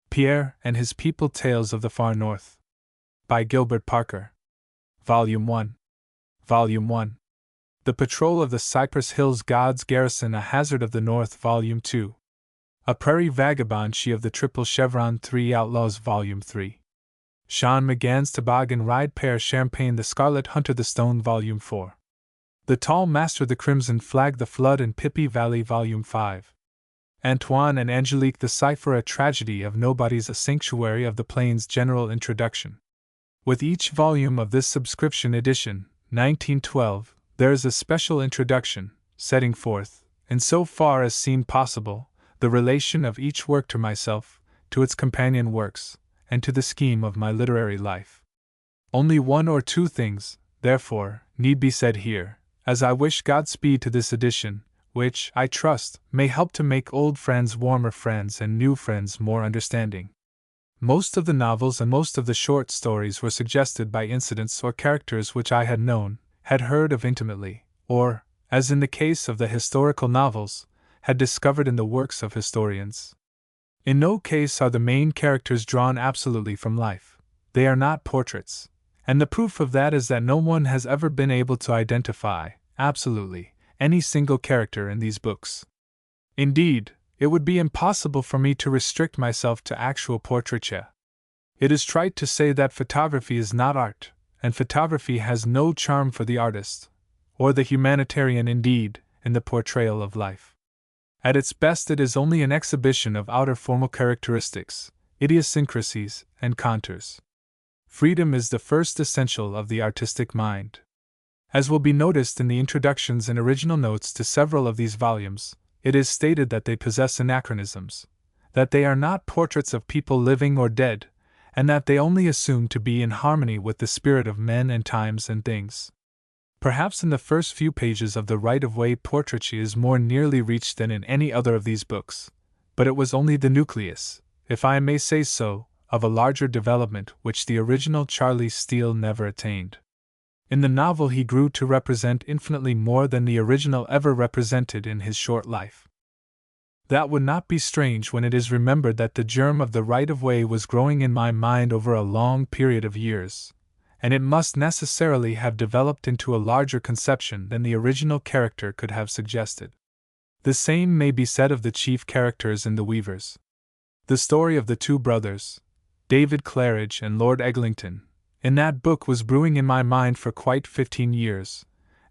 Pierre and His People Tales of the Far North. By Gilbert Parker. Volume 1. Volume 1. The Patrol of the Cypress Hills, God's Garrison, A Hazard of the North, Volume 2. A Prairie Vagabond, She of the Triple Chevron, 3 Outlaws, Volume 3. Sean McGann's Toboggan Ride, Pear Champagne, The Scarlet Hunter, The Stone, Volume 4. The Tall Master, The Crimson Flag, The Flood in Pippi Valley, Volume 5. Antoine and Angelique, The Cipher, A Tragedy of Nobodies, A Sanctuary of the Plains, General Introduction. With each volume of this subscription edition, 1912, there is a special introduction, setting forth, in so far as seemed possible, the relation of each work to myself, to its companion works, and to the scheme of my literary life. Only one or two things, therefore, need be said here, as I wish Godspeed to this edition, which, I trust, may help to make old friends warmer friends and new friends more understanding. Most of the novels and most of the short stories were suggested by incidents or characters which I had known, had heard of intimately, or, as in the case of the historical novels, had discovered in the works of historians. In no case are the main characters drawn absolutely from life. They are not portraits, and the proof of that is that no one has ever been able to identify, absolutely, any single character in these books. Indeed, it would be impossible for me to restrict myself to actual portraiture. It is trite to say that photography is not art, and photography has no charm for the artist, or the humanitarian indeed, in the portrayal of life. At its best, it is only an exhibition of outer formal characteristics, idiosyncrasies, and contours. Freedom is the first essential of the artistic mind. As will be noticed in the introductions and original notes to several of these volumes, it is stated that they possess anachronisms, that they are not portraits of people living or dead, and that they only assume to be in harmony with the spirit of men and times and things. Perhaps in the first few pages of The Right-of-Way portraiture is more nearly reached than in any other of these books, but it was only the nucleus, if I may say so, of a larger development which the original Charlie Steele never attained. In the novel he grew to represent infinitely more than the original ever represented in his short life. That would not be strange when it is remembered that the germ of The Right-of-Way was growing in my mind over a long period of years, and it must necessarily have developed into a larger conception than the original character could have suggested. The same may be said of the chief characters in The Weavers. The story of the two brothers, David Claridge and Lord Eglinton, in that book was brewing in my mind for quite 15 years,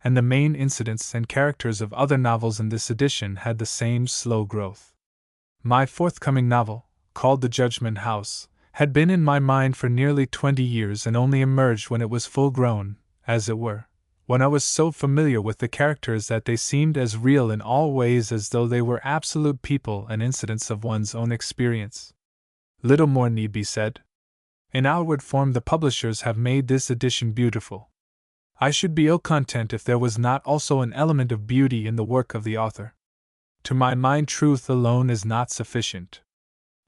and the main incidents and characters of other novels in this edition had the same slow growth. My forthcoming novel, called The Judgment House, had been in my mind for nearly 20 years and only emerged when it was full grown, as it were, when I was so familiar with the characters that they seemed as real in all ways as though they were absolute people and incidents of one's own experience. Little more need be said. In outward form the publishers have made this edition beautiful. I should be ill content if there was not also an element of beauty in the work of the author. To my mind, truth alone is not sufficient.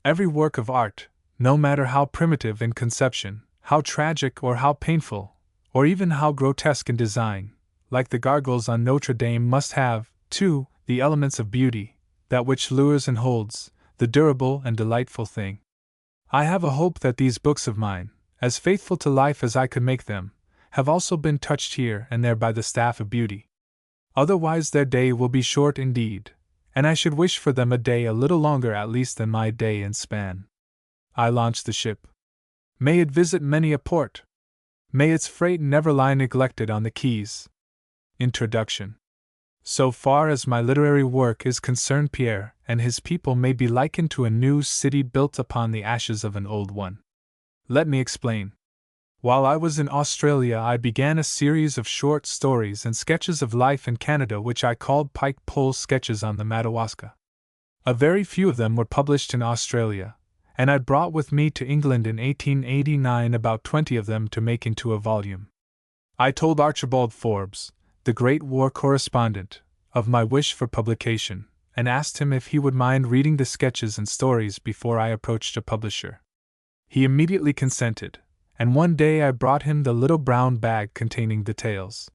Every work of art, no matter how primitive in conception, how tragic or how painful, or even how grotesque in design, like the gargoyles on Notre Dame, must have, too, the elements of beauty, that which lures and holds, the durable and delightful thing. I have a hope that these books of mine, as faithful to life as I could make them, have also been touched here and there by the staff of beauty. Otherwise their day will be short indeed, and I should wish for them a day a little longer at least than my day and span. I launch the ship. May it visit many a port. May its freight never lie neglected on the quays. Introduction. So far as my literary work is concerned, Pierre and His People may be likened to a new city built upon the ashes of an old one. Let me explain. While I was in Australia, I began a series of short stories and sketches of life in Canada which I called Pike Pole Sketches on the Madawaska. A very few of them were published in Australia, and I brought with me to England in 1889 about 20 of them to make into a volume. I told Archibald Forbes, the great war correspondent, of my wish for publication, and asked him if he would mind reading the sketches and stories before I approached a publisher. He immediately consented, and one day I brought him the little brown bag containing the tales.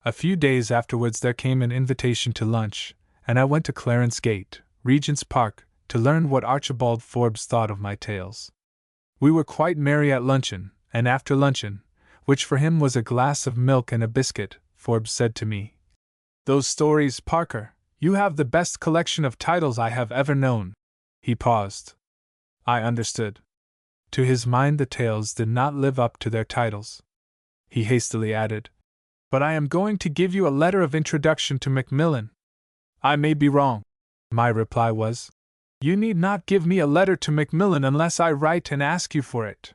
A few days afterwards there came an invitation to lunch, and I went to Clarence Gate, Regent's Park, to learn what Archibald Forbes thought of my tales. We were quite merry at luncheon, and after luncheon, which for him was a glass of milk and a biscuit, Forbes said to me, "Those stories, Parker, you have the best collection of titles I have ever known." He paused. I understood. To his mind the tales did not live up to their titles. He hastily added, "But I am going to give you a letter of introduction to Macmillan." "I may be wrong." My reply was, "You need not give me a letter to Macmillan unless I write and ask you for it."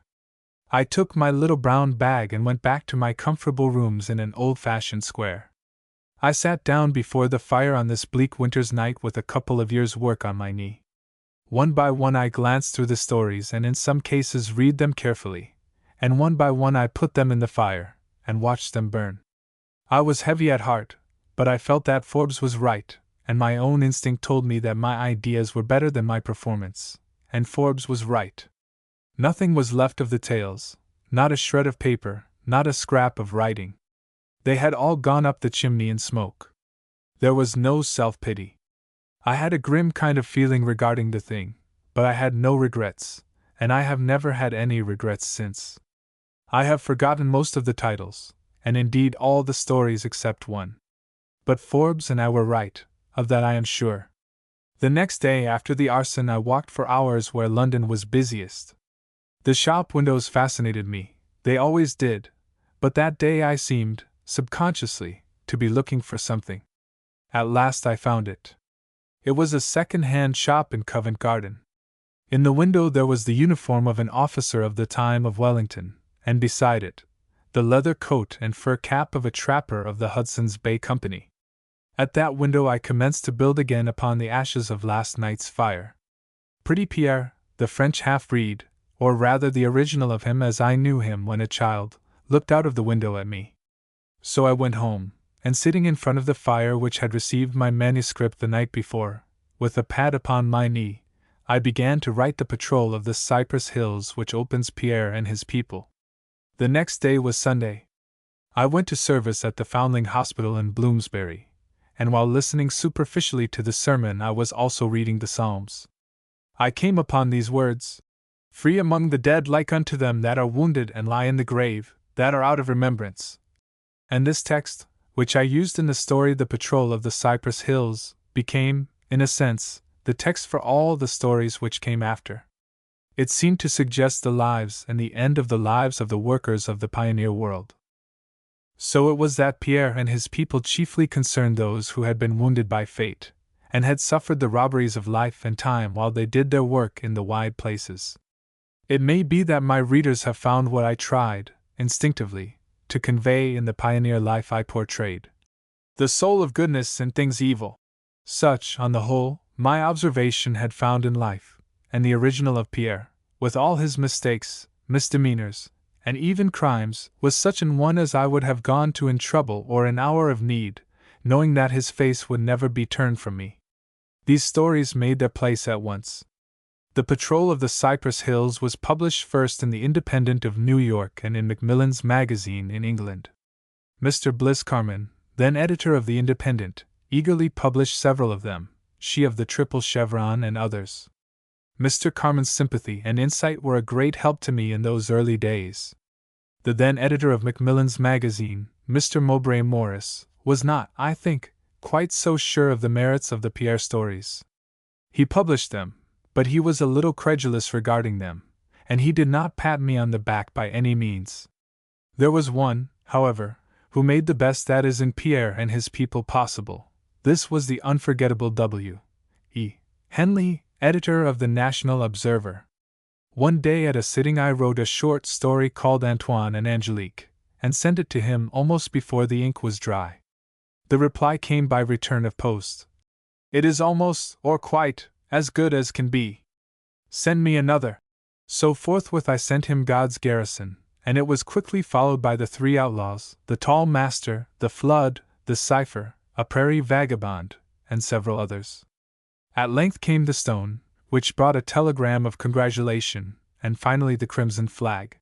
I took my little brown bag and went back to my comfortable rooms in an old-fashioned square. I sat down before the fire on this bleak winter's night with a couple of years' work on my knee. One by one I glanced through the stories and in some cases read them carefully, and one by one I put them in the fire, and watched them burn. I was heavy at heart, but I felt that Forbes was right, and my own instinct told me that my ideas were better than my performance, and Forbes was right. Nothing was left of the tales, not a shred of paper, not a scrap of writing. They had all gone up the chimney in smoke. There was no self-pity. I had a grim kind of feeling regarding the thing, but I had no regrets, and I have never had any regrets since. I have forgotten most of the titles, and indeed all the stories except one. But Forbes and I were right, of that I am sure. The next day after the arson I walked for hours where London was busiest. The shop windows fascinated me, they always did, but that day I seemed, subconsciously, to be looking for something. At last I found it. It was a second-hand shop in Covent Garden. In the window there was the uniform of an officer of the time of Wellington, and beside it, the leather coat and fur cap of a trapper of the Hudson's Bay Company. At that window I commenced to build again upon the ashes of last night's fire. Pretty Pierre, the French half-breed, or rather the original of him as I knew him when a child, looked out of the window at me. So I went home, and sitting in front of the fire which had received my manuscript the night before, with a pad upon my knee, I began to write the patrol of the Cypress Hills which opens Pierre and His People. The next day was Sunday. I went to service at the Foundling Hospital in Bloomsbury, and while listening superficially to the sermon I was also reading the Psalms. I came upon these words, "Free among the dead like unto them that are wounded and lie in the grave, that are out of remembrance." And this text, which I used in the story The Patrol of the Cypress Hills, became, in a sense, the text for all the stories which came after. It seemed to suggest the lives and the end of the lives of the workers of the pioneer world. So it was that Pierre and His People chiefly concerned those who had been wounded by fate, and had suffered the robberies of life and time while they did their work in the wide places. It may be that my readers have found what I tried, instinctively, to convey in the pioneer life I portrayed. The soul of goodness in things evil. Such, on the whole, my observation had found in life, and the original of Pierre, with all his mistakes, misdemeanors, and even crimes, was such an one as I would have gone to in trouble or in hour of need, knowing that his face would never be turned from me. These stories made their place at once. The Patrol of the Cypress Hills was published first in the Independent of New York and in Macmillan's Magazine in England. Mr. Bliss Carman, then editor of the Independent, eagerly published several of them, she of the Triple Chevron and others. Mr. Carman's sympathy and insight were a great help to me in those early days. The then editor of Macmillan's Magazine, Mr. Mowbray Morris, was not, I think, quite so sure of the merits of the Pierre stories. He published them, but he was a little credulous regarding them, and he did not pat me on the back by any means. There was one, however, who made the best that is in Pierre and His People possible. This was the unforgettable W. E. Henley, editor of the National Observer. One day at a sitting I wrote a short story called Antoine and Angelique, and sent it to him almost before the ink was dry. The reply came by return of post. "It is almost, or quite, as good as can be. Send me another." So forthwith I sent him God's Garrison, and it was quickly followed by The Three Outlaws, The Tall Master, The Flood, The Cipher, A Prairie Vagabond, and several others. At length came The Stone, which brought a telegram of congratulation, and finally The Crimson Flag.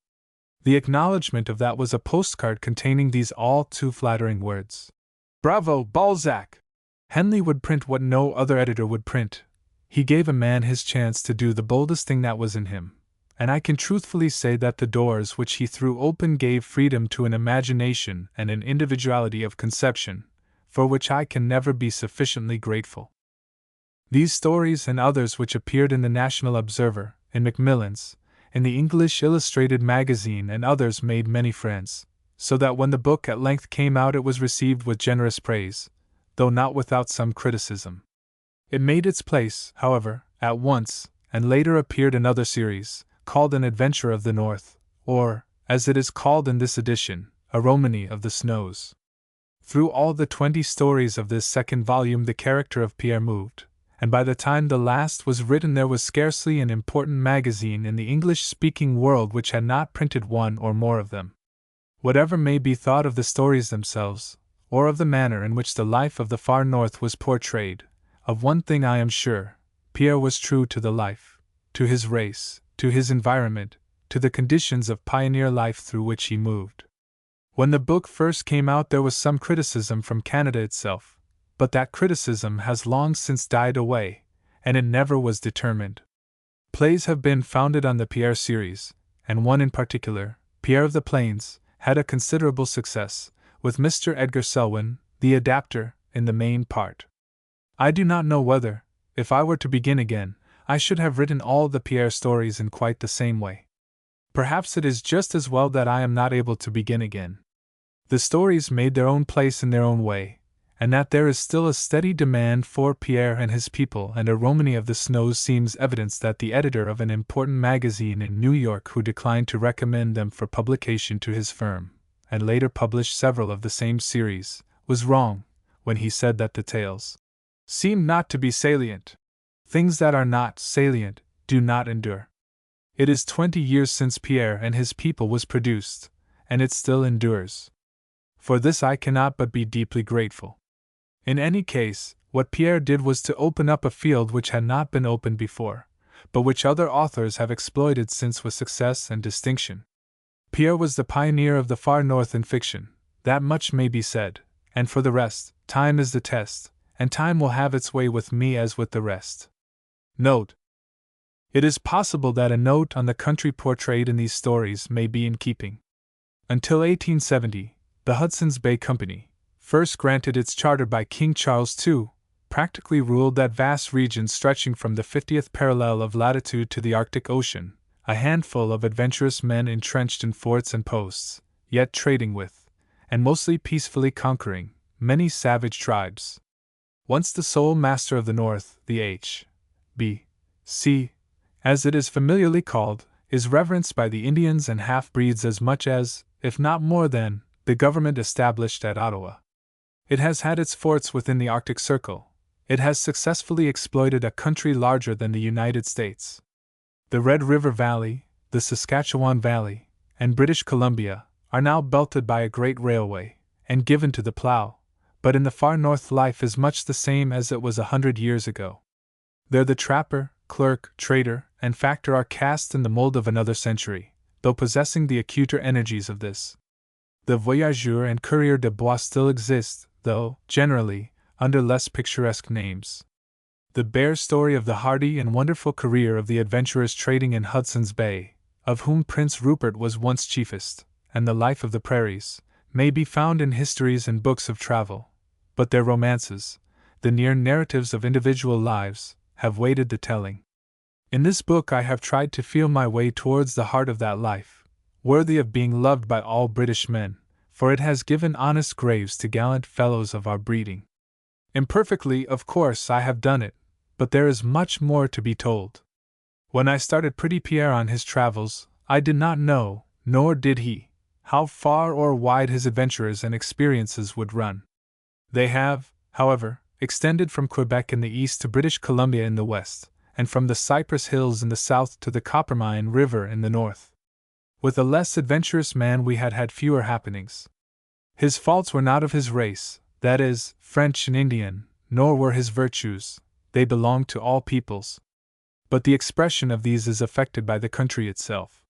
The acknowledgment of that was a postcard containing these all too flattering words: "Bravo, Balzac!" Henley would print what no other editor would print, he gave a man his chance to do the boldest thing that was in him, and I can truthfully say that the doors which he threw open gave freedom to an imagination and an individuality of conception, for which I can never be sufficiently grateful. These stories and others which appeared in the National Observer, in Macmillan's, in the English Illustrated Magazine, and others made many friends, so that when the book at length came out it was received with generous praise, though not without some criticism. It made its place, however, at once, and later appeared another series, called An Adventure of the North, or, as it is called in this edition, A Romany of the Snows. Through all the 20 stories of this second volume the character of Pierre moved, and by the time the last was written there was scarcely an important magazine in the English-speaking world which had not printed one or more of them. Whatever may be thought of the stories themselves, or of the manner in which the life of the far north was portrayed, of one thing I am sure: Pierre was true to the life, to his race, to his environment, to the conditions of pioneer life through which he moved. When the book first came out there was some criticism from Canada itself, but that criticism has long since died away, and it never was determined. Plays have been founded on the Pierre series, and one in particular, Pierre of the Plains, had a considerable success, with Mr. Edgar Selwyn, the adapter, in the main part. I do not know whether, if I were to begin again, I should have written all the Pierre stories in quite the same way. Perhaps it is just as well that I am not able to begin again. The stories made their own place in their own way, and that there is still a steady demand for Pierre and His People and A Romany of the Snows seems evidence that the editor of an important magazine in New York, who declined to recommend them for publication to his firm, and later published several of the same series, was wrong when he said that the tales seem not to be salient. Things that are not salient do not endure. It is 20 years since Pierre and His People was produced, and it still endures. For this I cannot but be deeply grateful. In any case, what Pierre did was to open up a field which had not been opened before, but which other authors have exploited since with success and distinction. Pierre was the pioneer of the far north in fiction, that much may be said, and for the rest, time is the test, and time will have its way with me as with the rest. Note: it is possible that a note on the country portrayed in these stories may be in keeping. Until 1870, the Hudson's Bay Company, first granted its charter by King Charles II, practically ruled that vast region stretching from the 50th parallel of latitude to the Arctic Ocean, a handful of adventurous men entrenched in forts and posts, yet trading with, and mostly peacefully conquering, many savage tribes. Once the sole master of the North, the H.B.C., as it is familiarly called, is reverenced by the Indians and half-breeds as much as, if not more than, the government established at Ottawa. It has had its forts within the Arctic Circle. It has successfully exploited a country larger than the United States. The Red River Valley, the Saskatchewan Valley, and British Columbia are now belted by a great railway, and given to the plow, but in the far north life is much the same as it was 100 years ago. There the trapper, clerk, trader, and factor are cast in the mold of another century, though possessing the acuter energies of this. The voyageur and coureur de bois still exist, though, generally, under less picturesque names. The bare story of the hardy and wonderful career of the adventurers trading in Hudson's Bay, of whom Prince Rupert was once chiefest, and the life of the prairies, may be found in histories and books of travel, but their romances, the near narratives of individual lives, have waited the telling. In this book I have tried to feel my way towards the heart of that life, worthy of being loved by all British men, for it has given honest graves to gallant fellows of our breeding. Imperfectly, of course, I have done it, but there is much more to be told. When I started Pretty Pierre on his travels, I did not know, nor did he, how far or wide his adventures and experiences would run. They have, however, extended from Quebec in the east to British Columbia in the west, and from the Cypress Hills in the south to the Coppermine River in the north. With a less adventurous man we had had fewer happenings. His faults were not of his race, that is, French and Indian, nor were his virtues, they belonged to all peoples. But the expression of these is affected by the country itself.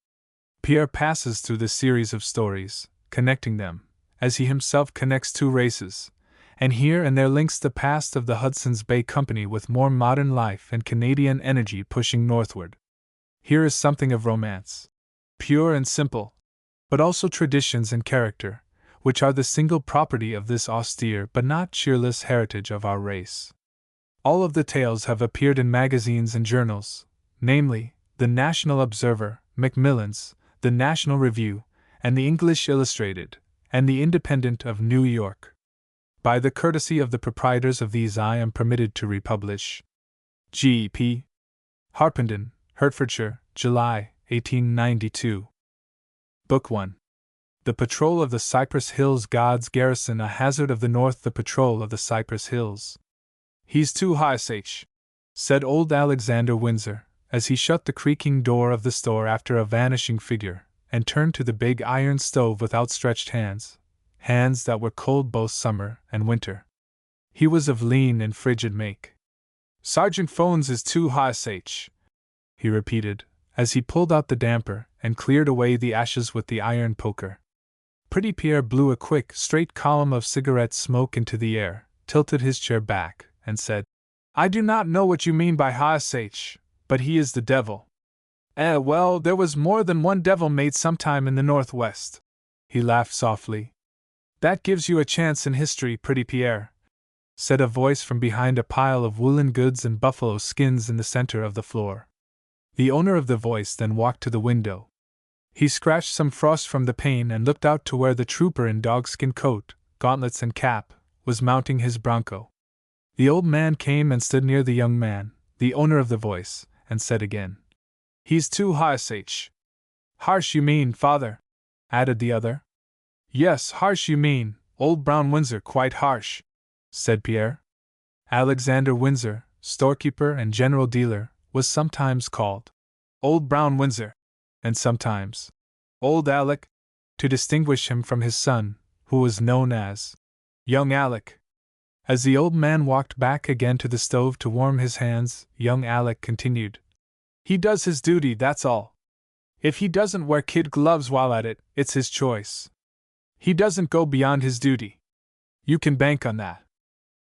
Pierre passes through this series of stories, connecting them, as he himself connects two races, and here and there links the past of the Hudson's Bay Company with more modern life and Canadian energy pushing northward. Here is something of romance, pure and simple, but also traditions and character, which are the single property of this austere but not cheerless heritage of our race. All of the tales have appeared in magazines and journals, namely, the National Observer, Macmillan's, the National Review, and the English Illustrated, and the Independent of New York. By the courtesy of the proprietors of these I am permitted to republish. G. P. Harpenden, Hertfordshire, July, 1892. Book 1. The Patrol of the Cypress Hills. God's Garrison, a Hazard of the North. The Patrol of the Cypress Hills. He's too high, Sach, said old Alexander Windsor, as he shut the creaking door of the store after a vanishing figure, and turned to the big iron stove with outstretched hands, hands that were cold both summer and winter. He was of lean and frigid make. Sergeant Phones is too high, Sach, he repeated, as he pulled out the damper and cleared away the ashes with the iron poker. Pretty Pierre blew a quick, straight column of cigarette smoke into the air, tilted his chair back, and said, I do not know what you mean by high, Sach, but he is the devil. Well, there was more than one devil made sometime in the Northwest. He laughed softly. That gives you a chance in history, Pretty Pierre, said a voice from behind a pile of woolen goods and buffalo skins in the center of the floor. The owner of the voice then walked to the window. He scratched some frost from the pane and looked out to where the trooper in dogskin coat, gauntlets and cap, was mounting his bronco. The old man came and stood near the young man, the owner of the voice, and said again, He's too high, Sach. Harsh you mean, father, added the other. Yes, harsh you mean, old Brown Windsor, quite harsh, said Pierre. Alexander Windsor, storekeeper and general dealer, was sometimes called Old Brown Windsor, and sometimes Old Alec, to distinguish him from his son, who was known as Young Alec. As the old man walked back again to the stove to warm his hands, young Alec continued, He does his duty, that's all. If he doesn't wear kid gloves while at it, it's his choice. He doesn't go beyond his duty. You can bank on that.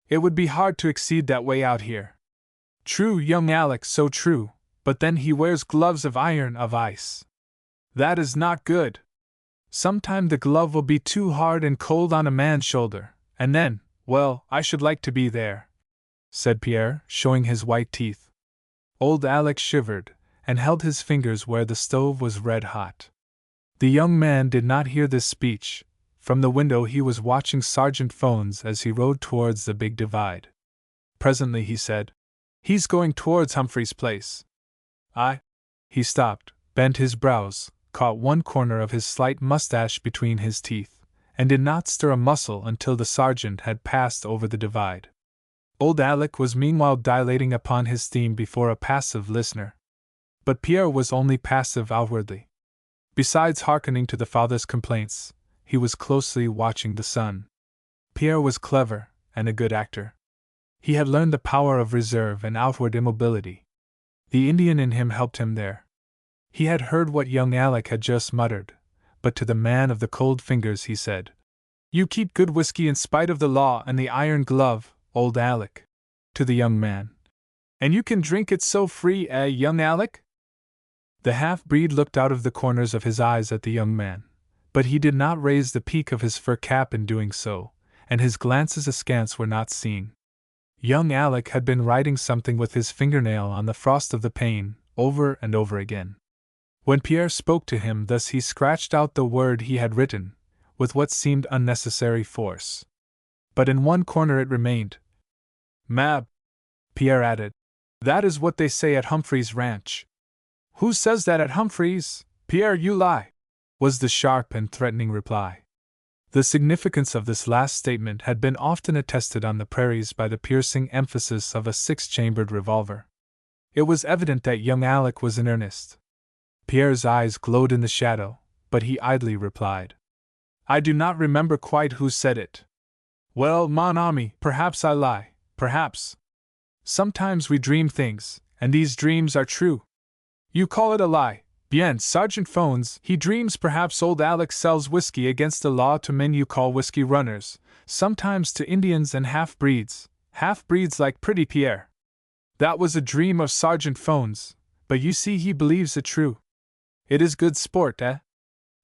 It would be hard to exceed that way out here. True, young Alec, so true, but then he wears gloves of iron, of ice. That is not good. Sometime the glove will be too hard and cold on a man's shoulder, and then, well, I should like to be there, said Pierre, showing his white teeth. Old Alec shivered, and held his fingers where the stove was red hot. The young man did not hear this speech. From the window he was watching Sergeant Phones as he rode towards the big divide. Presently he said, He's going towards Humphrey's place. He stopped, bent his brows, caught one corner of his slight mustache between his teeth, and did not stir a muscle until the sergeant had passed over the divide. Old Alec was meanwhile dilating upon his theme before a passive listener. But Pierre was only passive outwardly. Besides hearkening to the father's complaints, he was closely watching the son. Pierre was clever, and a good actor. He had learned the power of reserve and outward immobility. The Indian in him helped him there. He had heard what young Alec had just muttered, but to the man of the cold fingers he said, You keep good whiskey in spite of the law and the iron glove, old Alec. To the young man. And you can drink it so free, young Alec? The half-breed looked out of the corners of his eyes at the young man, but he did not raise the peak of his fur cap in doing so, and his glances askance were not seen. Young Alec had been writing something with his fingernail on the frost of the pane, over and over again. When Pierre spoke to him thus he scratched out the word he had written, with what seemed unnecessary force. But in one corner it remained. Mab, Pierre added, that is what they say at Humphrey's ranch. Who says that at Humphrey's? Pierre, you lie, was the sharp and threatening reply. The significance of this last statement had been often attested on the prairies by the piercing emphasis of a six-chambered revolver. It was evident that young Alec was in earnest. Pierre's eyes glowed in the shadow, but he idly replied, I do not remember quite who said it. Well, mon ami, perhaps I lie, perhaps. Sometimes we dream things, and these dreams are true. You call it a lie. Bien, Sergeant Phones, he dreams perhaps old Alec sells whiskey against the law to men you call whiskey runners, sometimes to Indians and half-breeds like Pretty Pierre. That was a dream of Sergeant Phone's, but you see he believes it true. It is good sport, eh?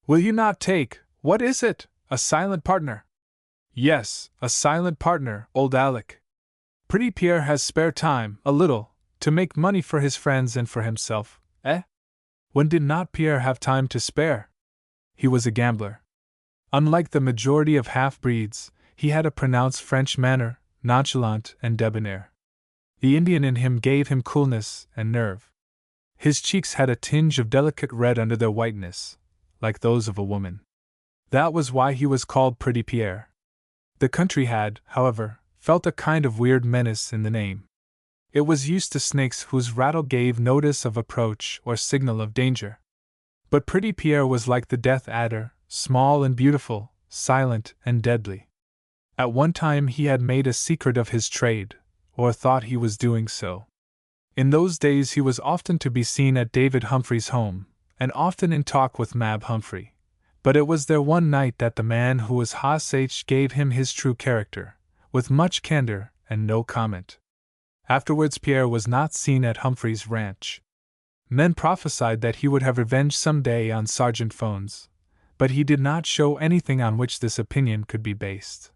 Will you not take, what is it, a silent partner? Yes, a silent partner, old Alec. Pretty Pierre has spare time, a little, to make money for his friends and for himself, eh? When did not Pierre have time to spare? He was a gambler. Unlike the majority of half-breeds, he had a pronounced French manner, nonchalant and debonair. The Indian in him gave him coolness and nerve. His cheeks had a tinge of delicate red under their whiteness, like those of a woman. That was why he was called Pretty Pierre. The country had, however, felt a kind of weird menace in the name. It was used to snakes whose rattle gave notice of approach or signal of danger. But Pretty Pierre was like the death adder, small and beautiful, silent and deadly. At one time he had made a secret of his trade, or thought he was doing so. In those days he was often to be seen at David Humphrey's home, and often in talk with Mab Humphrey. But it was there one night that the man who was H gave him his true character, with much candor and no comment. Afterwards Pierre was not seen at Humphrey's ranch. Men prophesied that he would have revenge some day on Sergeant Phones, but he did not show anything on which this opinion could be based.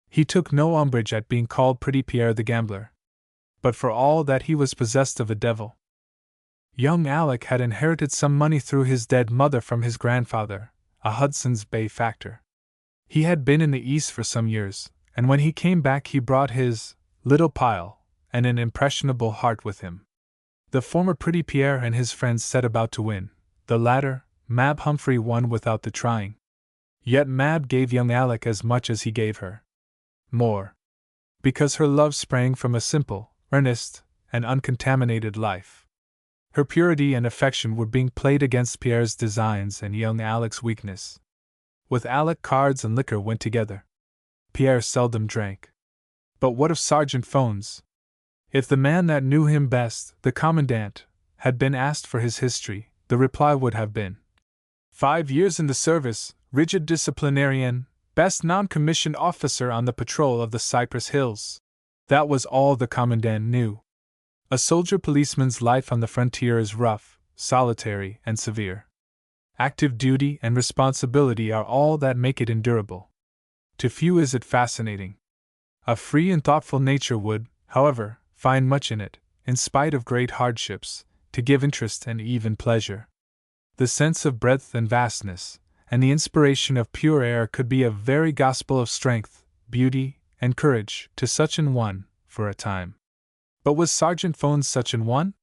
He took no umbrage at being called Pretty Pierre the Gambler, but for all that he was possessed of a devil. Young Alec had inherited some money through his dead mother from his grandfather, a Hudson's Bay factor. He had been in the East for some years, and when he came back he brought his little pile and an impressionable heart with him. The former Pretty Pierre and his friends set about to win. The latter, Mab Humphrey, won without the trying. Yet Mab gave young Alec as much as he gave her. More. Because her love sprang from a simple, earnest, and uncontaminated life. Her purity and affection were being played against Pierre's designs and young Alec's weakness. With Alec, cards and liquor went together. Pierre seldom drank. But what of Sergeant Phones? If the man that knew him best, the commandant, had been asked for his history, the reply would have been 5 years in the service, rigid disciplinarian, best non-commissioned officer on the patrol of the Cypress Hills. That was all the commandant knew. A soldier-policeman's life on the frontier is rough, solitary, and severe. Active duty and responsibility are all that make it endurable. To few is it fascinating. A free and thoughtful nature would, however, find much in it, in spite of great hardships, to give interest and even pleasure. The sense of breadth and vastness, and the inspiration of pure air could be a very gospel of strength, beauty, and courage to such an one, for a time. But was Sergeant Phones such an one?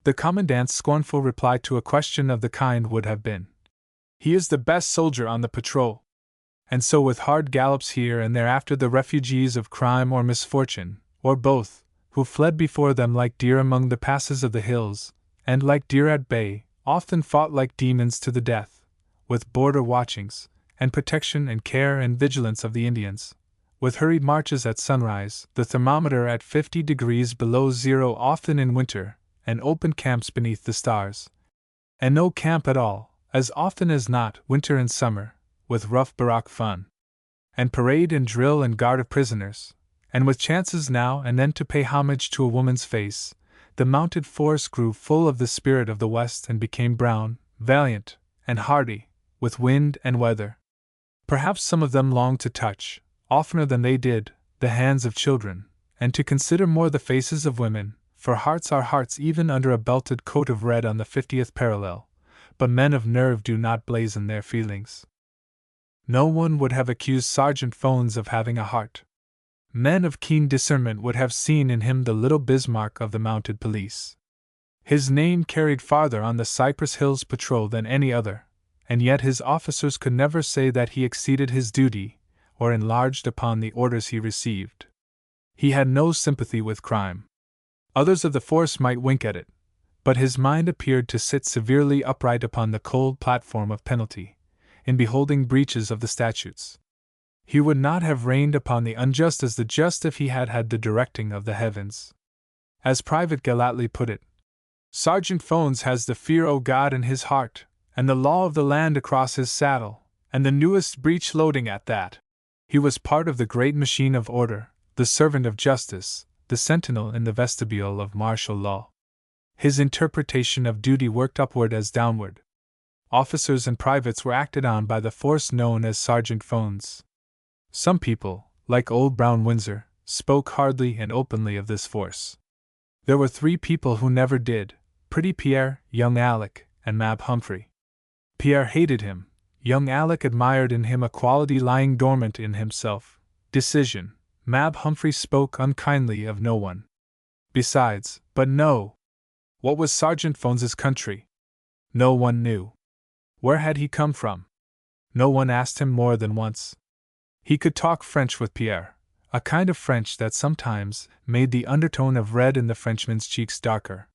The commandant's scornful reply to a question of the kind would have been, "He is the best soldier on the patrol." And so with hard gallops here and there after the refugees of crime or misfortune, or both, who fled before them like deer among the passes of the hills, and like deer at bay, often fought like demons to the death, with border watchings, and protection and care and vigilance of the Indians, with hurried marches at sunrise, the thermometer at 50 degrees below zero often in winter, and open camps beneath the stars. And no camp at all, as often as not, winter and summer, with rough barrack fun, and parade and drill and guard of prisoners, and with chances now and then to pay homage to a woman's face, the mounted force grew full of the spirit of the West and became brown, valiant, and hardy, with wind and weather. Perhaps some of them longed to touch, oftener than they did, the hands of children, and to consider more the faces of women, for hearts are hearts even under a belted coat of red on the 50th parallel, but men of nerve do not blazon their feelings. No one would have accused Sergeant Phones of having a heart. Men of keen discernment would have seen in him the little Bismarck of the mounted police. His name carried farther on the Cypress Hills patrol than any other, and yet his officers could never say that he exceeded his duty, or enlarged upon the orders he received. He had no sympathy with crime. Others of the force might wink at it, but his mind appeared to sit severely upright upon the cold platform of penalty, in beholding breaches of the statutes. He would not have reigned upon the unjust as the just if he had had the directing of the heavens. As Private Galatly put it, Sergeant Phones has the fear o' God in his heart, and the law of the land across his saddle, and the newest breech loading at that. He was part of the great machine of order, the servant of justice, the sentinel in the vestibule of martial law. His interpretation of duty worked upward as downward. Officers and privates were acted on by the force known as Sergeant Phones. Some people, like Old Brown Windsor, spoke hardly and openly of this force. There were three people who never did: Pretty Pierre, young Alec, and Mab Humphrey. Pierre hated him. Young Alec admired in him a quality lying dormant in himself: decision. Mab Humphrey spoke unkindly of no one. Besides, but no! What was Sergeant Phones's country? No one knew. Where had he come from? No one asked him more than once. He could talk French with Pierre, a kind of French that sometimes made the undertone of red in the Frenchman's cheeks darker.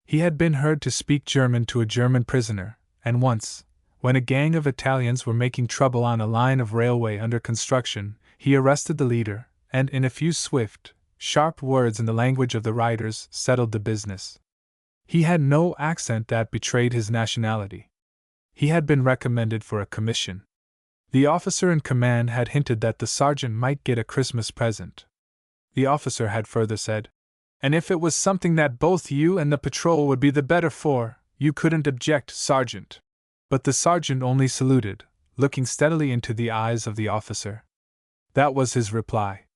He had been heard to speak German to a German prisoner, and once, when a gang of Italians were making trouble on a line of railway under construction, he arrested the leader, and in a few swift, sharp words in the language of the riders, settled the business. He had no accent that betrayed his nationality. He had been recommended for a commission. The officer in command had hinted that the sergeant might get a Christmas present. The officer had further said, "And if it was something that both you and the patrol would be the better for, you couldn't object, Sergeant." But the sergeant only saluted, looking steadily into the eyes of the officer. That was his reply.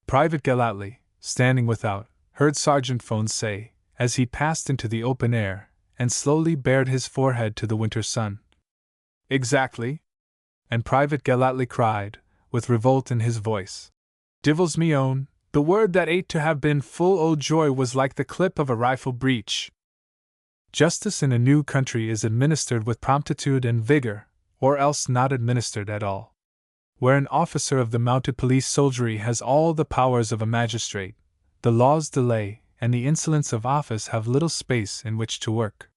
Private Galatly, standing without, heard Sergeant Phones say, as he passed into the open air, and slowly bared his forehead to the winter sun, "Exactly?" And Private Galatly cried, with revolt in his voice, "Divils me own, the word that ate to have been full o' joy was like the clip of a rifle breech." Justice in a new country is administered with promptitude and vigor, or else not administered at all. Where an officer of the mounted police soldiery has all the powers of a magistrate, the laws delay, and the insolence of office have little space in which to work.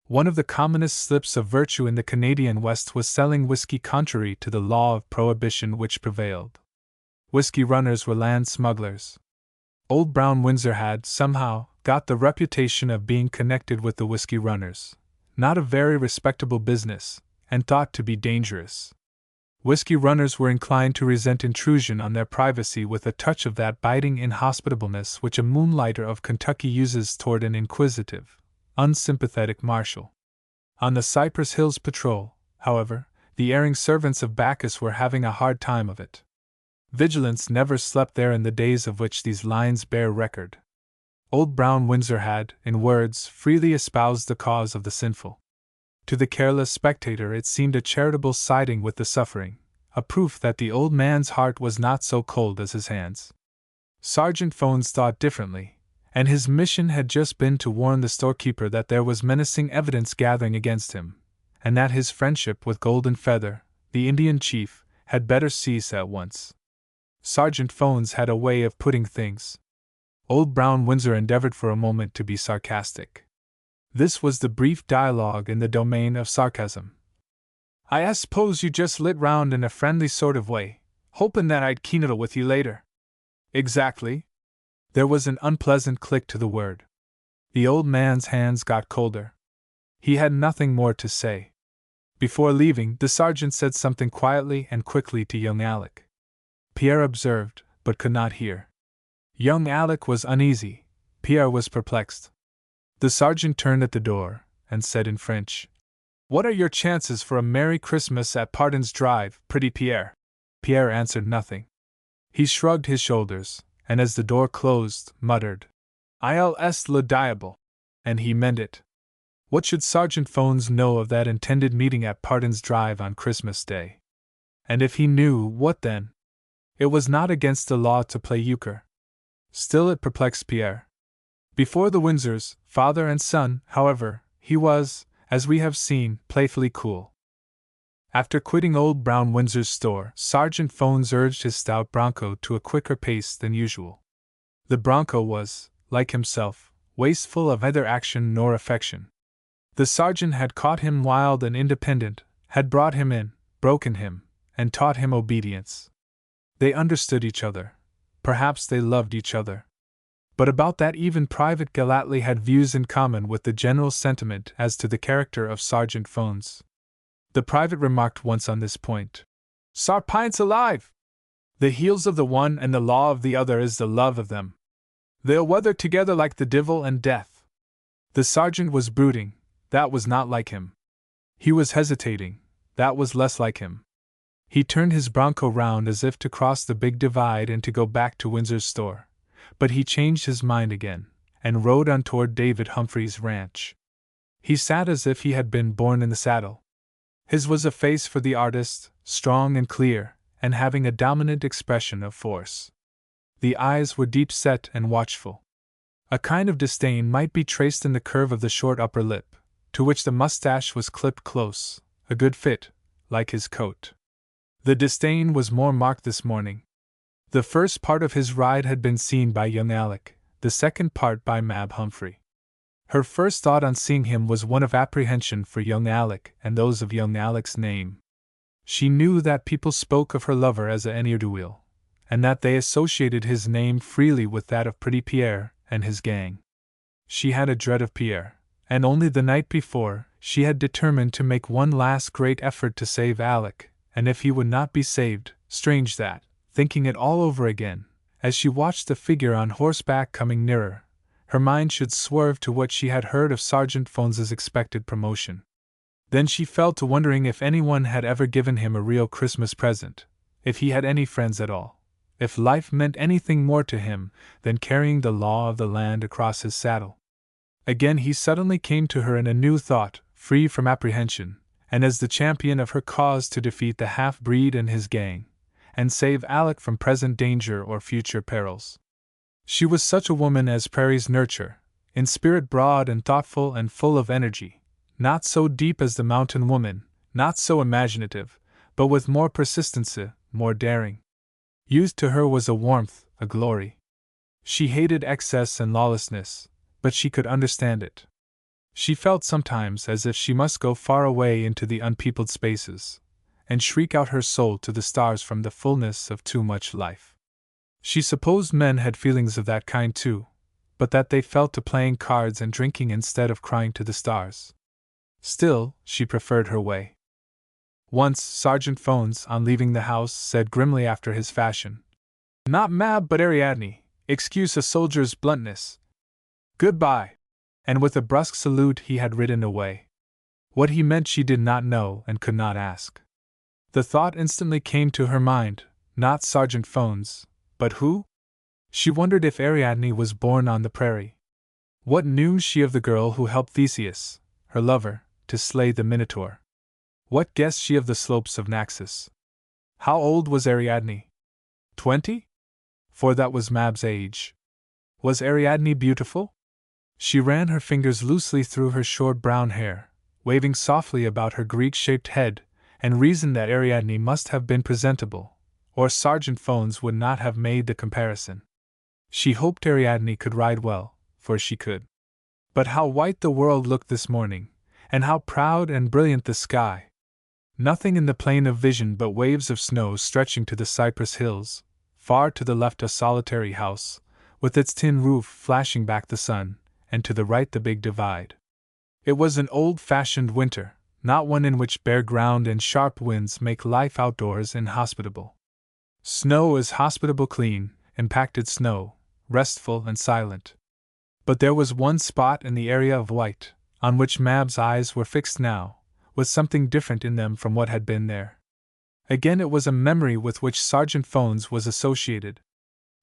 One of the commonest slips of virtue in the Canadian West was selling whiskey contrary to the law of prohibition which prevailed. Whiskey runners were land smugglers. Old Brown Windsor had, somehow, got the reputation of being connected with the whiskey runners, not a very respectable business, and thought to be dangerous. Whiskey runners were inclined to resent intrusion on their privacy with a touch of that biting inhospitableness which a moonlighter of Kentucky uses toward an inquisitive, unsympathetic marshal. On the Cypress Hills patrol, however, the erring servants of Bacchus were having a hard time of it. Vigilance never slept there in the days of which these lines bear record. Old Brown Windsor had, in words, freely espoused the cause of the sinful. To the careless spectator it seemed a charitable siding with the suffering, a proof that the old man's heart was not so cold as his hands. Sergeant Phones thought differently, and his mission had just been to warn the storekeeper that there was menacing evidence gathering against him, and that his friendship with Golden Feather, the Indian chief, had better cease at once. Sergeant Phones had a way of putting things. Old Brown Windsor endeavored for a moment to be sarcastic. This was the brief dialogue in the domain of sarcasm. "I suppose you just lit round in a friendly sort of way, hopin' that I'd keenodle with you later." "Exactly." There was an unpleasant click to the word. The old man's hands got colder. He had nothing more to say. Before leaving, the sergeant said something quietly and quickly to young Alec. Pierre observed, but could not hear. Young Alec was uneasy. Pierre was perplexed. The sergeant turned at the door, and said in French, "What are your chances for a Merry Christmas at Pardon's Drive, Pretty Pierre?" Pierre answered nothing. He shrugged his shoulders, and as the door closed, muttered, "Il est le diable," and he meant it. What should Sergeant Phones know of that intended meeting at Pardon's Drive on Christmas Day? And if he knew, what then? It was not against the law to play euchre. Still it perplexed Pierre. Before the Windsors, father and son, however, he was, as we have seen, playfully cool. After quitting Old Brown Windsor's store, Sergeant Phones urged his stout bronco to a quicker pace than usual. The bronco was, like himself, wasteful of either action nor affection. The sergeant had caught him wild and independent, had brought him in, broken him, and taught him obedience. They understood each other. Perhaps they loved each other. But about that even Private Galatly had views in common with the general sentiment as to the character of Sergeant Phones. The private remarked once on this point, "Sar Pints alive!" The heels of the one and the law of the other is the love of them. They'll weather together like the devil and death. The sergeant was brooding, that was not like him. He was hesitating, that was less like him. He turned his bronco round as if to cross the big divide and to go back to Windsor's store, but he changed his mind again, and rode on toward David Humphrey's ranch. He sat as if he had been born in the saddle. His was a face for the artist, strong and clear, and having a dominant expression of force. The eyes were deep-set and watchful. A kind of disdain might be traced in the curve of the short upper lip, to which the mustache was clipped close, a good fit, like his coat. The disdain was more marked this morning. The first part of his ride had been seen by young Alec, the second part by Mab Humphrey. Her first thought on seeing him was one of apprehension for young Alec and those of young Alec's name. She knew that people spoke of her lover as a ne'er-do-weel, and that they associated his name freely with that of pretty Pierre and his gang. She had a dread of Pierre, and only the night before she had determined to make one last great effort to save Alec, and if he would not be saved, strange that, thinking it all over again, as she watched the figure on horseback coming nearer, her mind should swerve to what she had heard of Sergeant Phones's expected promotion. Then she fell to wondering if anyone had ever given him a real Christmas present, if he had any friends at all, if life meant anything more to him than carrying the law of the land across his saddle. Again he suddenly came to her in a new thought, free from apprehension, and as the champion of her cause to defeat the half-breed and his gang, and save Alec from present danger or future perils. She was such a woman as prairies nurture, in spirit broad and thoughtful and full of energy, not so deep as the mountain woman, not so imaginative, but with more persistency, more daring. Youth to her was a warmth, a glory. She hated excess and lawlessness, but she could understand it. She felt sometimes as if she must go far away into the unpeopled spaces, and shriek out her soul to the stars from the fullness of too much life. She supposed men had feelings of that kind too, but that they fell to playing cards and drinking instead of crying to the stars. Still, she preferred her way. Once Sergeant Phones, on leaving the house, said grimly after his fashion, "Not Mab but Ariadne, excuse a soldier's bluntness. Goodbye," and with a brusque salute he had ridden away. What he meant she did not know and could not ask. The thought instantly came to her mind, not Sergeant Phones, but who? She wondered if Ariadne was born on the prairie. What knew she of the girl who helped Theseus, her lover, to slay the Minotaur? What guessed she of the slopes of Naxos? How old was Ariadne? 20? For that was Mab's age. Was Ariadne beautiful? She ran her fingers loosely through her short brown hair, waving softly about her Greek-shaped head, and reasoned that Ariadne must have been presentable, or Sergeant Phones would not have made the comparison. She hoped Ariadne could ride well, for she could. But how white the world looked this morning, and how proud and brilliant the sky! Nothing in the plain of vision but waves of snow stretching to the cypress hills, far to the left a solitary house, with its tin roof flashing back the sun, and to the right the big divide. It was an old-fashioned winter, not one in which bare ground and sharp winds make life outdoors inhospitable. Snow is hospitable clean, impacted snow, restful and silent. But there was one spot in the area of white, on which Mab's eyes were fixed now, with something different in them from what had been there. Again it was a memory with which Sergeant Phones was associated.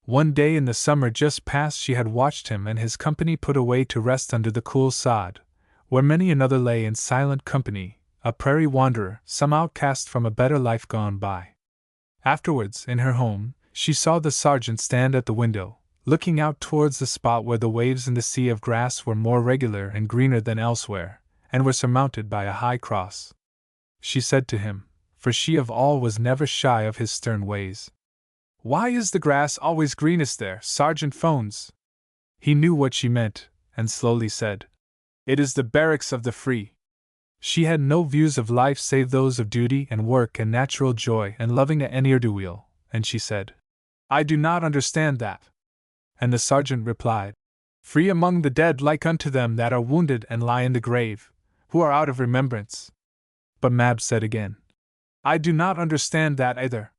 One day in the summer just past she had watched him and his company put away to rest under the cool sod, where many another lay in silent company, a prairie wanderer, some outcast from a better life gone by. Afterwards, in her home, she saw the sergeant stand at the window, looking out towards the spot where the waves in the sea of grass were more regular and greener than elsewhere, and were surmounted by a high cross. She said to him, for she of all was never shy of his stern ways, "Why is the grass always greenest there, Sergeant Phones?" He knew what she meant, and slowly said, "It is the barracks of the free." She had no views of life save those of duty and work and natural joy and loving a ne'er-do-weel, and she said, "I do not understand that." And the sergeant replied, "Free among the dead like unto them that are wounded and lie in the grave, who are out of remembrance." But Mab said again, "I do not understand that either."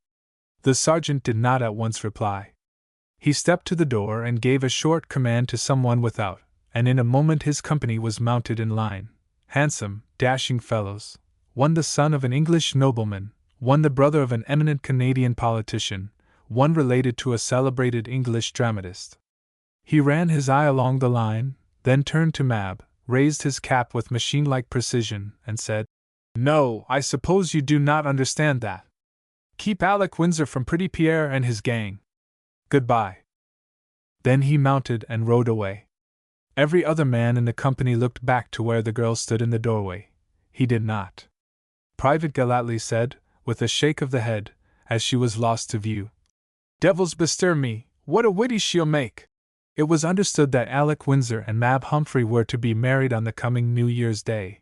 The sergeant did not at once reply. He stepped to the door and gave a short command to someone without, and in a moment his company was mounted in line. Handsome, dashing fellows, one the son of an English nobleman, one the brother of an eminent Canadian politician, one related to a celebrated English dramatist. He ran his eye along the line, then turned to Mab, raised his cap with machine-like precision, and said, "No, I suppose you do not understand that. Keep Alec Windsor from Pretty Pierre and his gang. Goodbye." Then he mounted and rode away. Every other man in the company looked back to where the girl stood in the doorway. He did not. Private Galatly said, with a shake of the head, as she was lost to view, "Devils bestir me, what a widdy she'll make!" It was understood that Alec Windsor and Mab Humphrey were to be married on the coming New Year's Day.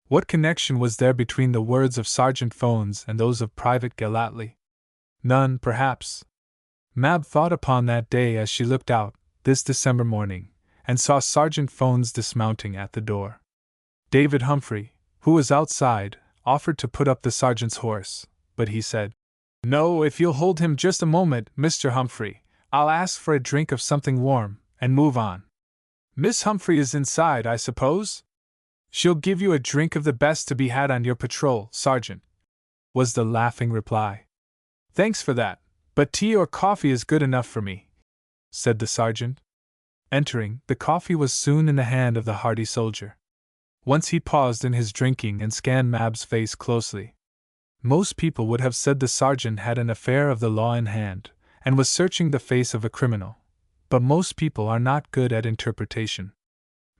What connection was there between the words of Sergeant Phones and those of Private Galatly? None, perhaps. Mab thought upon that day as she looked out, this December morning, and saw Sergeant Phones dismounting at the door. David Humphrey, who was outside, offered to put up the sergeant's horse, but he said, "No, if you'll hold him just a moment, Mr. Humphrey, I'll ask for a drink of something warm, and move on. Miss Humphrey is inside, I suppose? She'll give you a drink of the best to be had on your patrol, Sergeant," was the laughing reply. "Thanks for that, but tea or coffee is good enough for me," said the sergeant. Entering, the coffee was soon in the hand of the hardy soldier. Once he paused in his drinking and scanned Mab's face closely. Most people would have said the sergeant had an affair of the law in hand, and was searching the face of a criminal. But most people are not good at interpretation.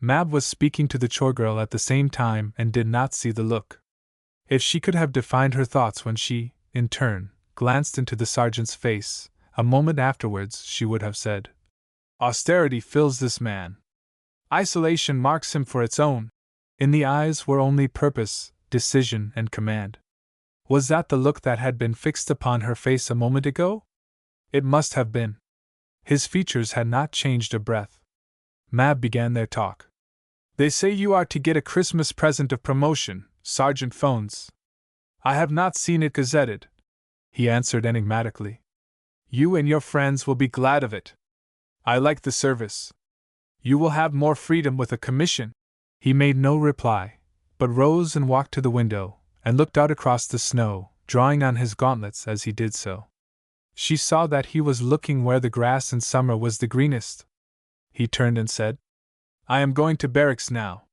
Mab was speaking to the chore girl at the same time and did not see the look. If she could have defined her thoughts when she, in turn, glanced into the sergeant's face, a moment afterwards she would have said, "Austerity fills this man. Isolation marks him for its own." In the eyes were only purpose, decision, and command. Was that the look that had been fixed upon her face a moment ago? It must have been. His features had not changed a breath. Mab began their talk. "They say you are to get a Christmas present of promotion, Sergeant Phones. I have not seen it gazetted," he answered enigmatically. "You and your friends will be glad of it. I like the service. You will have more freedom with a commission." He made no reply, but rose and walked to the window, and looked out across the snow, drawing on his gauntlets as he did so. She saw that he was looking where the grass in summer was the greenest. He turned and said, "I am going to barracks now.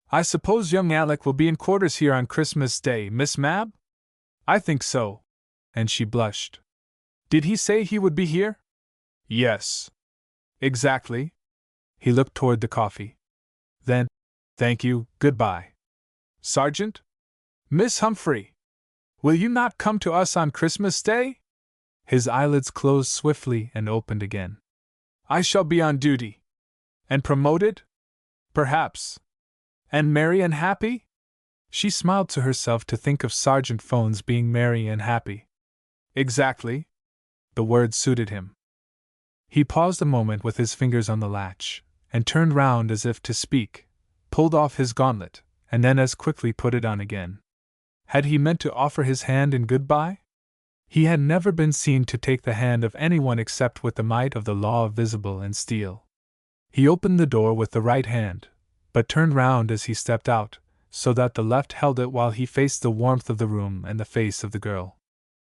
I suppose young Alec will be in quarters here on Christmas Day, Miss Mab?" "I think so." And she blushed. "Did he say he would be here?" "Yes." "Exactly?" He looked toward the coffee. Then, "Thank you, goodbye. Sergeant? Miss Humphrey, will you not come to us on Christmas Day?" His eyelids closed swiftly and opened again. "I shall be on duty." "And promoted?" "Perhaps." "And merry and happy?" She smiled to herself to think of Sergeant Phones being merry and happy. "Exactly." The word suited him. He paused a moment with his fingers on the latch, and turned round as if to speak, pulled off his gauntlet, and then as quickly put it on again. Had he meant to offer his hand in goodbye? He had never been seen to take the hand of anyone except with the might of the law visible in steel. He opened the door with the right hand, but turned round as he stepped out, so that the left held it while he faced the warmth of the room and the face of the girl.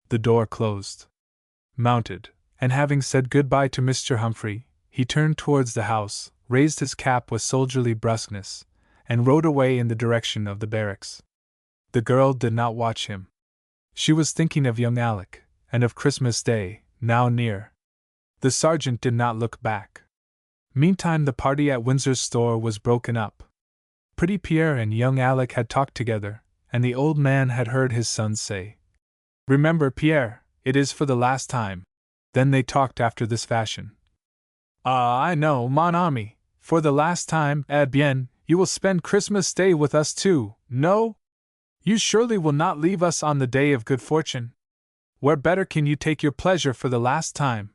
The door closed. Mounted, and having said goodbye to Mr. Humphrey, he turned towards the house, raised his cap with soldierly brusqueness, and rode away in the direction of the barracks. The girl did not watch him. She was thinking of young Alec, and of Christmas Day, now near. The sergeant did not look back. Meantime the party at Windsor's store was broken up. Pretty Pierre and young Alec had talked together, and the old man had heard his son say, "Remember, Pierre, it is for the last time." Then they talked after this fashion. "Ah, I know, mon ami, for the last time, eh bien, you will spend Christmas Day with us too, no? You surely will not leave us on the day of good fortune? Where better can you take your pleasure for the last time?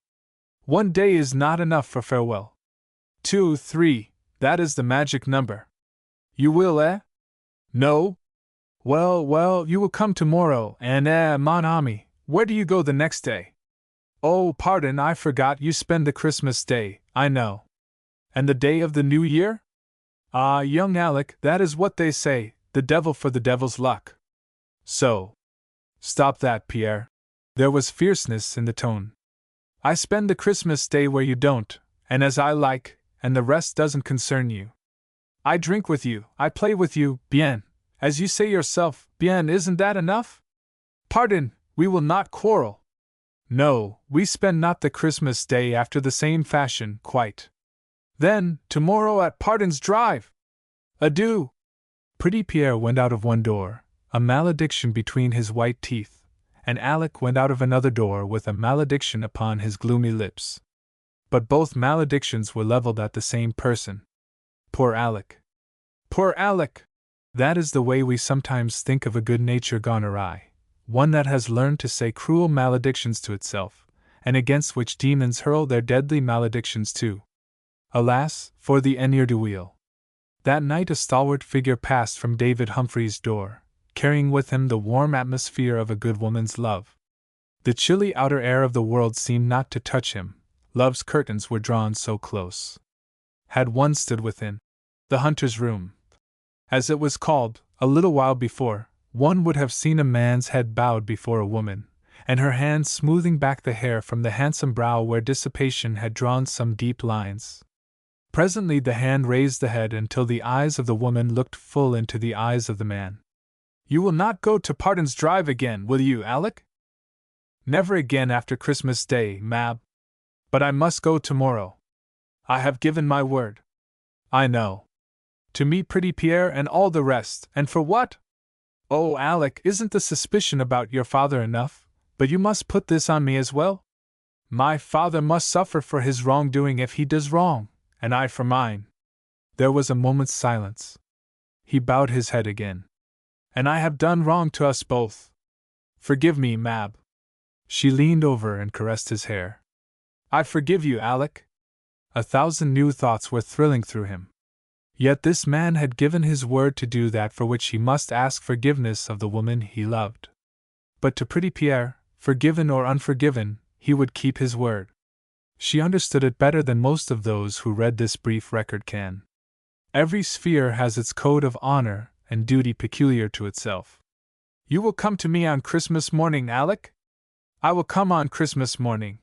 One day is not enough for farewell. 2, 3, that is the magic number. You will, eh? No? Well, you will come tomorrow, and mon ami, where do you go the next day?" Oh, pardon, I forgot you spend the Christmas day, I know. And the day of the New Year? Ah, young Alec, that is what they say, the devil for the devil's luck. So. Stop that, Pierre. There was fierceness in the tone. I spend the Christmas day where you don't, and as I like, and the rest doesn't concern you. I drink with you, I play with you, bien. As you say yourself, bien, isn't that enough? Pardon, we will not quarrel. No, we spend not the Christmas day after the same fashion, quite. Then, tomorrow at Pardon's Drive! Adieu! Pretty Pierre went out of one door, a malediction between his white teeth, and Alec went out of another door with a malediction upon his gloomy lips. But both maledictions were leveled at the same person. Poor Alec! Poor Alec! That is the way we sometimes think of a good nature gone awry, one that has learned to say cruel maledictions to itself, and against which demons hurl their deadly maledictions too. Alas, for the ne'er-do-weel! That night a stalwart figure passed from David Humphrey's door, carrying with him the warm atmosphere of a good woman's love. The chilly outer air of the world seemed not to touch him, love's curtains were drawn so close. Had one stood within the hunter's room, as it was called, a little while before, one would have seen a man's head bowed before a woman, and her hand smoothing back the hair from the handsome brow where dissipation had drawn some deep lines. Presently the hand raised the head until the eyes of the woman looked full into the eyes of the man. You will not go to Pardon's Drive again, will you, Alec? Never again after Christmas Day, Mab. But I must go tomorrow. I have given my word. I know. To meet pretty Pierre and all the rest, and for what? Oh, Alec, isn't the suspicion about your father enough? But you must put this on me as well? My father must suffer for his wrongdoing if he does wrong, and I for mine. There was a moment's silence. He bowed his head again. And I have done wrong to us both. Forgive me, Mab. She leaned over and caressed his hair. I forgive you, Alec. 1,000 new thoughts were thrilling through him. Yet this man had given his word to do that for which he must ask forgiveness of the woman he loved. But to pretty Pierre, forgiven or unforgiven, he would keep his word. She understood it better than most of those who read this brief record can. Every sphere has its code of honor and duty peculiar to itself. You will come to me on Christmas morning, Alec? I will come on Christmas morning.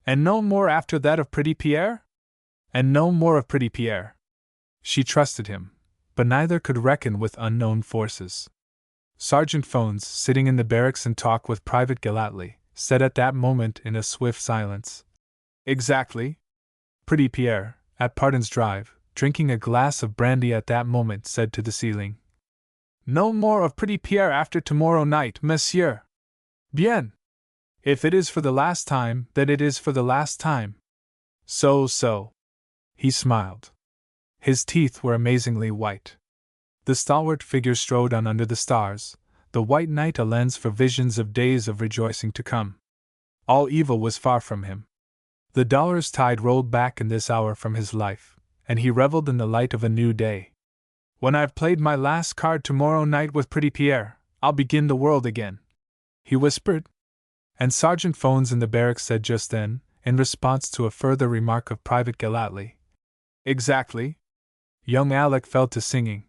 And no more after that of pretty Pierre? And no more of pretty Pierre. She trusted him, but neither could reckon with unknown forces. Sergeant Phones, sitting in the barracks in talk with Private Galatly, said at that moment in a swift silence, Exactly. Pretty Pierre, at Pardon's Drive, drinking a glass of brandy at that moment, said to the ceiling, No more of pretty Pierre after tomorrow night, monsieur. Bien. If it is for the last time, then it is for the last time. So. He smiled. His teeth were amazingly white. The stalwart figure strode on under the stars, the white night a lens for visions of days of rejoicing to come. All evil was far from him. The dollar's tide rolled back in this hour from his life, and he reveled in the light of a new day. When I've played my last card tomorrow night with pretty Pierre, I'll begin the world again, he whispered. And Sergeant Phones in the barracks said just then, in response to a further remark of Private Galatly, Exactly. Young Alec fell to singing.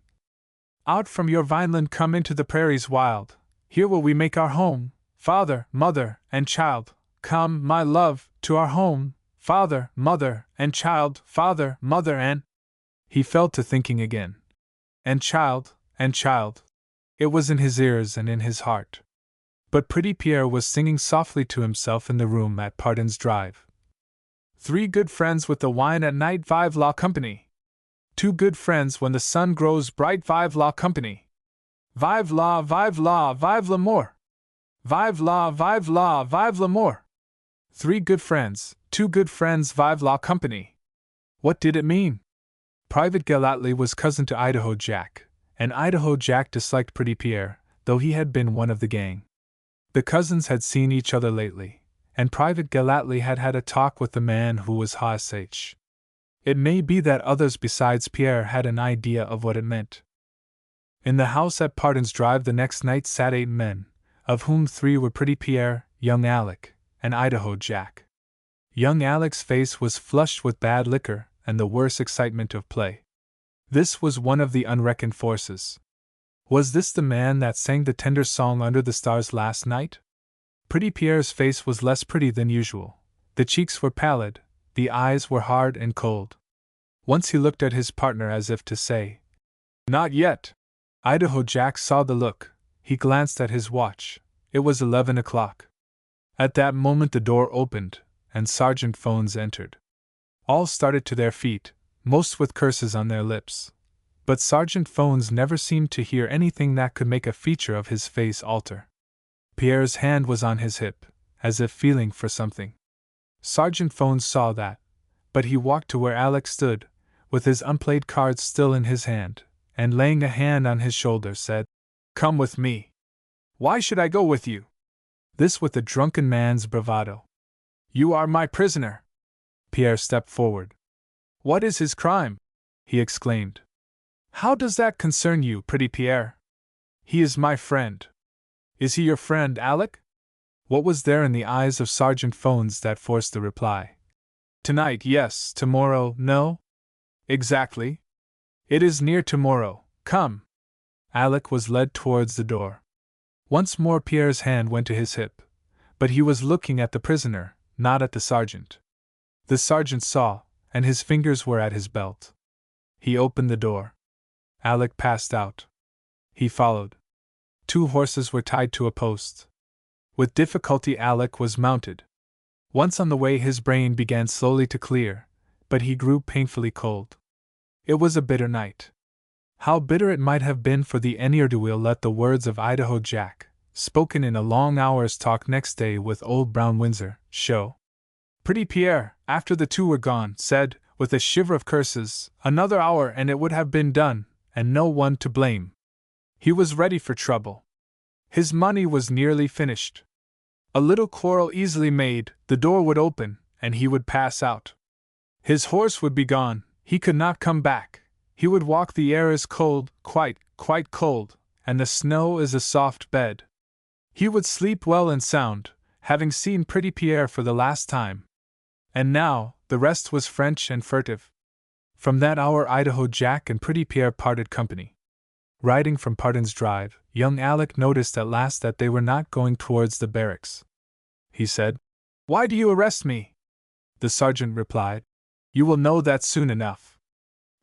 Out from your Vineland come into the prairies wild, here will we make our home, father, mother, and child. Come, my love, to our home, father, mother, and child, father, mother, and... He fell to thinking again. And child. It was in his ears and in his heart. But pretty Pierre was singing softly to himself in the room at Pardon's Drive. 3 good friends with the wine at night, vive la company. 2 good friends when the sun grows bright, vive la company. Vive la, vive l'amour. Vive la, vive l'amour. 3 good friends, 2 good friends, vive la company. What did it mean? Private Galatly was cousin to Idaho Jack, and Idaho Jack disliked pretty Pierre, though he had been one of the gang. The cousins had seen each other lately, and Private Galatly had had a talk with the man who was H. It may be that others besides Pierre had an idea of what it meant. In the house at Pardon's Drive the next night sat 8 men, of whom 3 were pretty Pierre, young Alec, and Idaho Jack. Young Alec's face was flushed with bad liquor and the worse excitement of play. This was one of the unreckoned forces. Was this the man that sang the tender song under the stars last night? Pretty Pierre's face was less pretty than usual. The cheeks were pallid, the eyes were hard and cold. Once he looked at his partner as if to say, "Not yet." Idaho Jack saw the look. He glanced at his watch. It was 11 o'clock. At that moment the door opened, and Sergeant Phones entered. All started to their feet, most with curses on their lips. But Sergeant Phones never seemed to hear anything that could make a feature of his face alter. Pierre's hand was on his hip, as if feeling for something. Sergeant Phones saw that, but he walked to where Alec stood, with his unplayed cards still in his hand, and laying a hand on his shoulder said, "Come with me." "Why should I go with you?" This with a drunken man's bravado. "You are my prisoner." Pierre stepped forward. "What is his crime?" he exclaimed. "How does that concern you, pretty Pierre?" "He is my friend." "Is he your friend, Alec?" What was there in the eyes of Sergeant Phones that forced the reply? "Tonight, yes, tomorrow, no." "Exactly." "It is near tomorrow. Come." Alec was led towards the door. Once more Pierre's hand went to his hip, but he was looking at the prisoner, not at the sergeant. The sergeant saw, and his fingers were at his belt. He opened the door. Alec passed out. He followed. 2 horses were tied to a post. With difficulty Alec was mounted. Once on the way his brain began slowly to clear, but he grew painfully cold. It was a bitter night. How bitter it might have been for the ne'er-do-well let the words of Idaho Jack, spoken in a long hour's talk next day with Old Brown Windsor, show. Pretty Pierre, after the 2 were gone, said, with a shiver of curses, "Another hour and it would have been done, and no one to blame." He was ready for trouble. His money was nearly finished. A little quarrel easily made, the door would open, and he would pass out. His horse would be gone, he could not come back. He would walk, the air is cold, quite cold, and the snow is a soft bed. He would sleep well and sound, having seen pretty Pierre for the last time. And now, the rest was French and furtive. From that hour Idaho Jack and pretty Pierre parted company. Riding from Pardon's Drive, young Alec noticed at last that they were not going towards the barracks. He said, "Why do you arrest me?" The sergeant replied, "You will know that soon enough.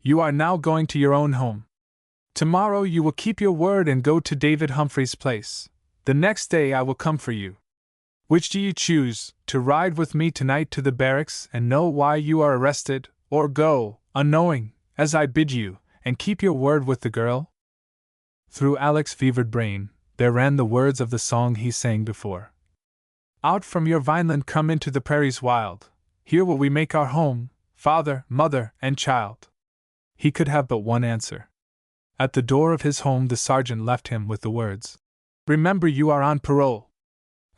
You are now going to your own home. Tomorrow you will keep your word and go to David Humphrey's place. The next day I will come for you. Which do you choose, to ride with me tonight to the barracks and know why you are arrested, or go, unknowing, as I bid you, and keep your word with the girl?" Through Alec's fevered brain, there ran the words of the song he sang before. "Out from your vineland come into the prairies wild. Here will we make our home, father, mother, and child." He could have but one answer. At the door of his home the sergeant left him with the words, "Remember you are on parole."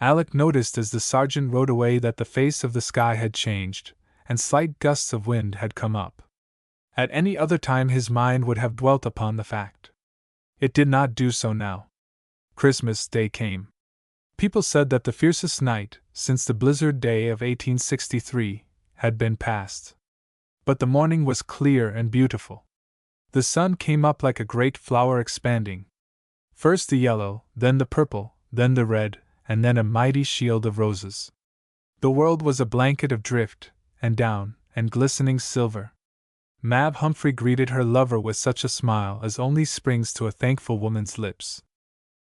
Alec noticed as the sergeant rode away that the face of the sky had changed, and slight gusts of wind had come up. At any other time his mind would have dwelt upon the fact. It did not do so now. Christmas Day came. People said that the fiercest night, since the blizzard day of 1863, had been passed. But the morning was clear and beautiful. The sun came up like a great flower expanding. First the yellow, then the purple, then the red, and then a mighty shield of roses. The world was a blanket of drift, and down, and glistening silver. Mab Humphrey greeted her lover with such a smile as only springs to a thankful woman's lips.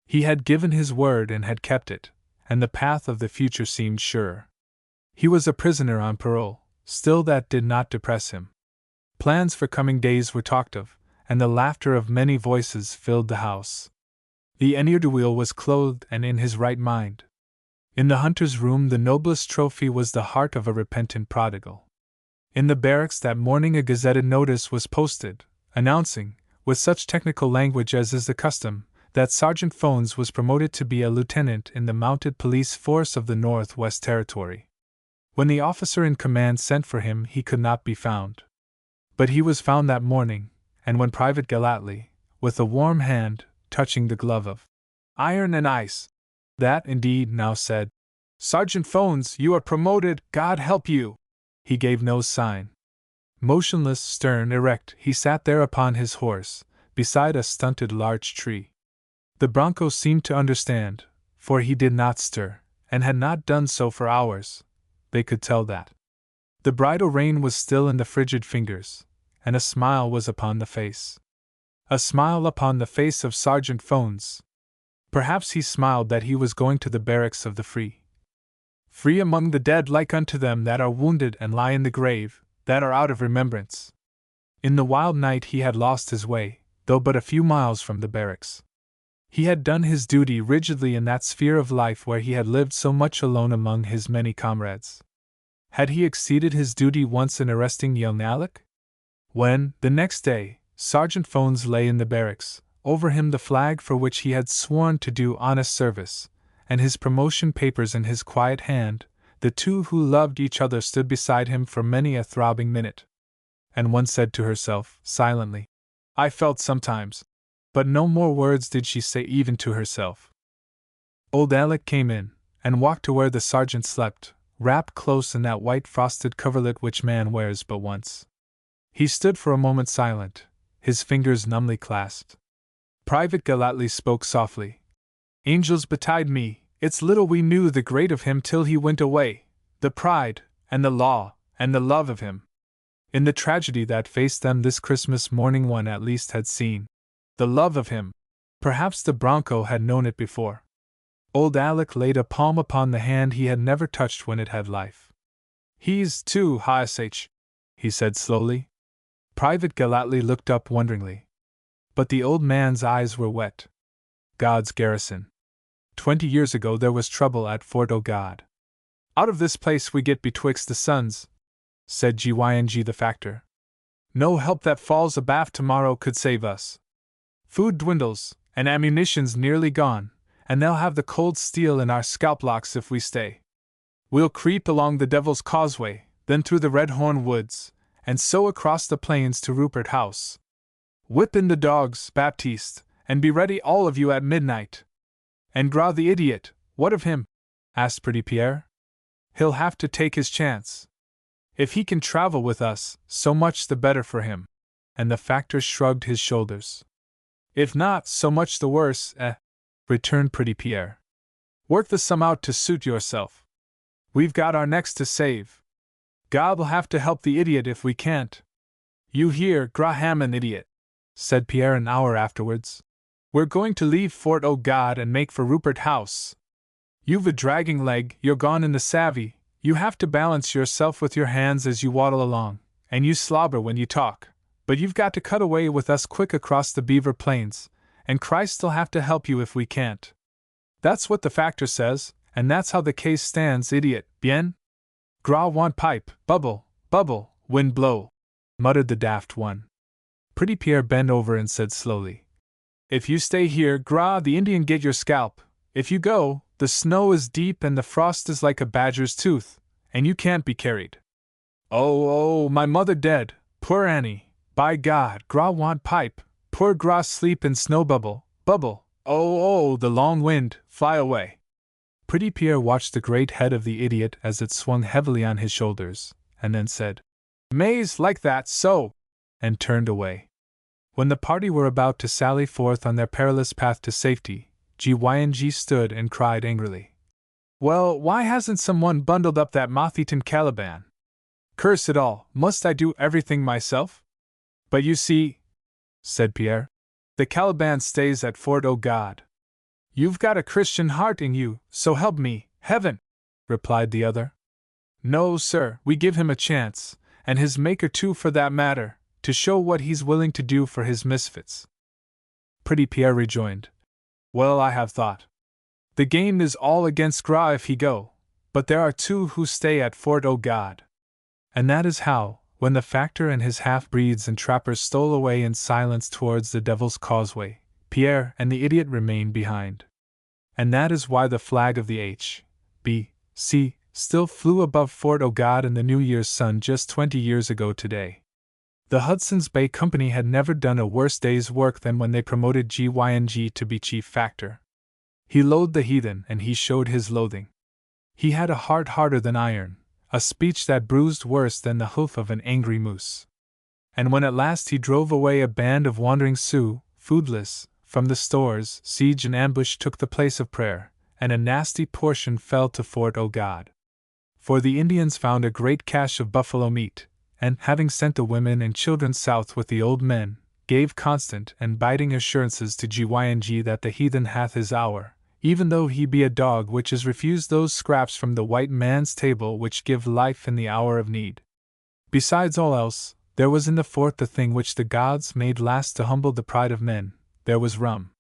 He had given his word and had kept it, and the path of the future seemed surer. He was a prisoner on parole, still that did not depress him. Plans for coming days were talked of, and the laughter of many voices filled the house. The ne'er-do-well was clothed and in his right mind. In the hunter's room the noblest trophy was the heart of a repentant prodigal. In the barracks that morning a gazetted notice was posted, announcing, with such technical language as is the custom, that Sergeant Phones was promoted to be a lieutenant in the mounted police force of the Northwest Territory. When the officer in command sent for him he could not be found. But he was found that morning, and when Private Galatly, with a warm hand, touching the glove of iron and ice, that indeed now said, Sergeant Phones, you are promoted, God help you! He gave no sign. Motionless, stern, erect, he sat there upon his horse, beside a stunted large tree. The bronco seemed to understand, for he did not stir, and had not done so for hours. They could tell that. The bridle rein was still in the frigid fingers, and a smile was upon the face. A smile upon the face of Sergeant Phones. Perhaps he smiled that he was going to the barracks of the free. Free among the dead, like unto them that are wounded and lie in the grave, that are out of remembrance. In the wild night he had lost his way, though but a few miles from the barracks. He had done his duty rigidly in that sphere of life where he had lived so much alone among his many comrades. Had he exceeded his duty once in arresting young Alec? When, the next day, Sergeant Phones lay in the barracks, over him the flag for which he had sworn to do honest service, and his promotion papers in his quiet hand, the two who loved each other stood beside him for many a throbbing minute. And one said to herself, silently, I felt sometimes. But no more words did she say even to herself. Old Alec came in, and walked to where the sergeant slept, wrapped close in that white frosted coverlet which man wears but once. He stood for a moment silent, his fingers numbly clasped. Private Galatly spoke softly. Angels betide me, it's little we knew the great of him till he went away, the pride, and the law, and the love of him. In the tragedy that faced them this Christmas morning one at least had seen the love of him. Perhaps the bronco had known it before. Old Alec laid a palm upon the hand he had never touched when it had life. He's too hsh, he said slowly. Private Galatly looked up wonderingly. But the old man's eyes were wet. God's garrison. 20 years ago there was trouble at Fort O'God. Out of this place we get betwixt the suns, said Gyng the factor. No help that falls abaft tomorrow could save us. Food dwindles, and ammunition's nearly gone, and they'll have the cold steel in our scalp locks if we stay. We'll creep along the Devil's Causeway, then through the Red Horn Woods, and so across the plains to Rupert House. Whip in the dogs, Baptiste, and be ready all of you at midnight. And Gras the idiot, what of him? Asked Pretty Pierre. He'll have to take his chance. If he can travel with us, so much the better for him. And the factor shrugged his shoulders. If not, so much the worse, returned Pretty Pierre. Work the sum out to suit yourself. We've got our necks to save. God will have to help the idiot if we can't. You hear, Graham, idiot, said Pierre an hour afterwards. We're going to leave Fort O'God and make for Rupert House. You've a dragging leg, you're gone in the savvy, you have to balance yourself with your hands as you waddle along, and you slobber when you talk. But you've got to cut away with us quick across the Beaver Plains, and Christ'll have to help you if we can't. That's what the factor says, and that's how the case stands, idiot, bien? Gras want pipe, bubble, bubble, wind blow, muttered the daft one. Pretty Pierre bent over and said slowly, If you stay here, Gras the Indian get your scalp. If you go, the snow is deep and the frost is like a badger's tooth, and you can't be carried. Oh, my mother dead, poor Annie. By God, Gras want pipe, poor Gras sleep in snow bubble, bubble, oh, the long wind, fly away. Pretty Pierre watched the great head of the idiot as it swung heavily on his shoulders, and then said, Maze like that, so, and turned away. When the party were about to sally forth on their perilous path to safety, Gyng stood and cried angrily. Well, why hasn't someone bundled up that moth-eaten Caliban? Curse it all, must I do everything myself? But you see, said Pierre, the Caliban stays at Fort O'God. You've got a Christian heart in you, so help me, heaven, replied the other. No, sir, we give him a chance, and his maker too for that matter, to show what he's willing to do for his misfits. Pretty Pierre rejoined, Well, I have thought. The game is all against Gras if he go, but there are two who stay at Fort O'God. And that is how, when the factor and his half-breeds and trappers stole away in silence towards the Devil's Causeway, Pierre and the idiot remained behind. And that is why the flag of the H.B.C. still flew above Fort O'God in the New Year's sun just 20 years ago today. The Hudson's Bay Company had never done a worse day's work than when they promoted Gyng to be chief factor. He loathed the heathen and he showed his loathing. He had a heart harder than iron, a speech that bruised worse than the hoof of an angry moose. And when at last he drove away a band of wandering Sioux, foodless, from the stores, siege and ambush took the place of prayer, and a nasty portion fell to Fort O God. For the Indians found a great cache of buffalo meat, and, having sent the women and children south with the old men, gave constant and biting assurances to Gyng that the heathen hath his hour, even though he be a dog which has refused those scraps from the white man's table which give life in the hour of need. Besides all else, there was in the fort the thing which the gods made last to humble the pride of men, there was rum.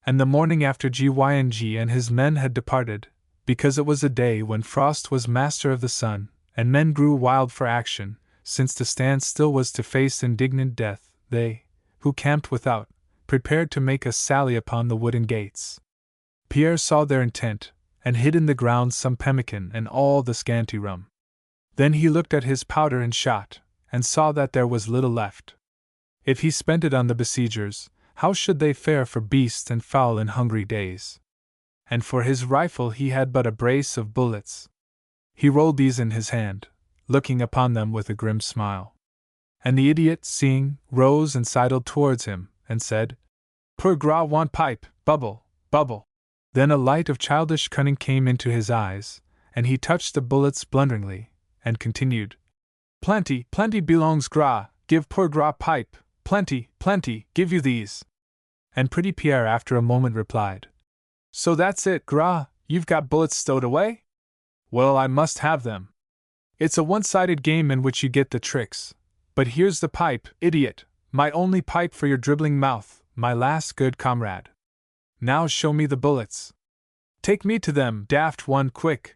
And the morning after Gyng and his men had departed, because it was a day when frost was master of the sun, and men grew wild for action, since to stand still was to face indignant death, they, who camped without, prepared to make a sally upon the wooden gates. Pierre saw their intent, and hid in the ground some pemmican and all the scanty rum. Then he looked at his powder and shot, and saw that there was little left. If he spent it on the besiegers, how should they fare for beast and fowl in hungry days? And for his rifle he had but a brace of bullets. He rolled these in his hand, looking upon them with a grim smile. And the idiot, seeing, rose and sidled towards him, and said, "Poor Gras want pipe, bubble, bubble." Then a light of childish cunning came into his eyes, and he touched the bullets blunderingly, and continued, "Plenty, plenty belongs Gras, give poor Gras pipe, plenty, plenty, give you these." And pretty Pierre after a moment replied, "So that's it, Gras, you've got bullets stowed away? Well, I must have them. It's a one-sided game in which you get the tricks. But here's the pipe, idiot, my only pipe for your dribbling mouth, my last good comrade. Now show me the bullets. Take me to them, daft one, quick."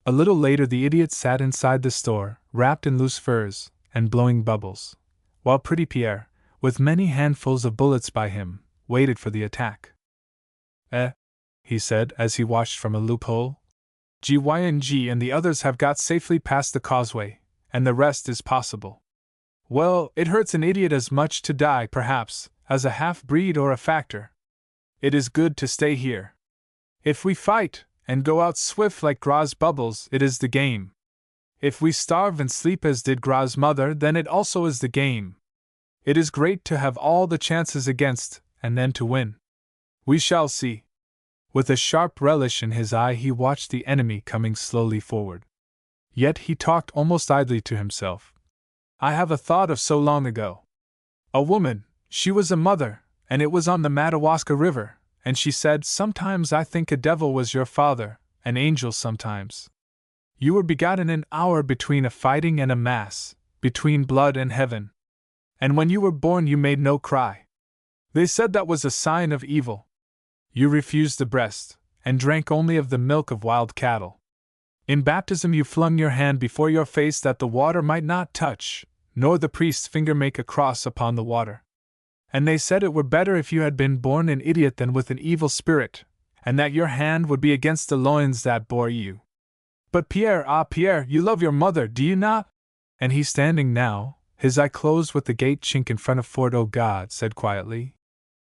A little later the idiot sat inside the store, wrapped in loose furs, and blowing bubbles, while pretty Pierre, with many handfuls of bullets by him, waited for the attack. He said as he watched from a loophole. "Gyng and the others have got safely past the causeway, and the rest is possible. Well, it hurts an idiot as much to die, perhaps, as a half-breed or a factor. It is good to stay here. If we fight, and go out swift like Gras' bubbles, it is the game. If we starve and sleep as did Gras' mother, then it also is the game. It is great to have all the chances against, and then to win. We shall see." With a sharp relish in his eye he watched the enemy coming slowly forward. Yet he talked almost idly to himself. "I have a thought of so long ago. A woman, she was a mother, and it was on the Madawaska River, and she said, 'Sometimes I think a devil was your father, an angel sometimes. You were begotten an hour between a fighting and a mass, between blood and heaven. And when you were born you made no cry. They said that was a sign of evil. You refused the breast, and drank only of the milk of wild cattle. In baptism you flung your hand before your face that the water might not touch, nor the priest's finger make a cross upon the water. And they said it were better if you had been born an idiot than with an evil spirit, and that your hand would be against the loins that bore you. But Pierre, Pierre, you love your mother, do you not?" And he, standing now, his eye closed with the gate chink in front of Fort O God, said quietly,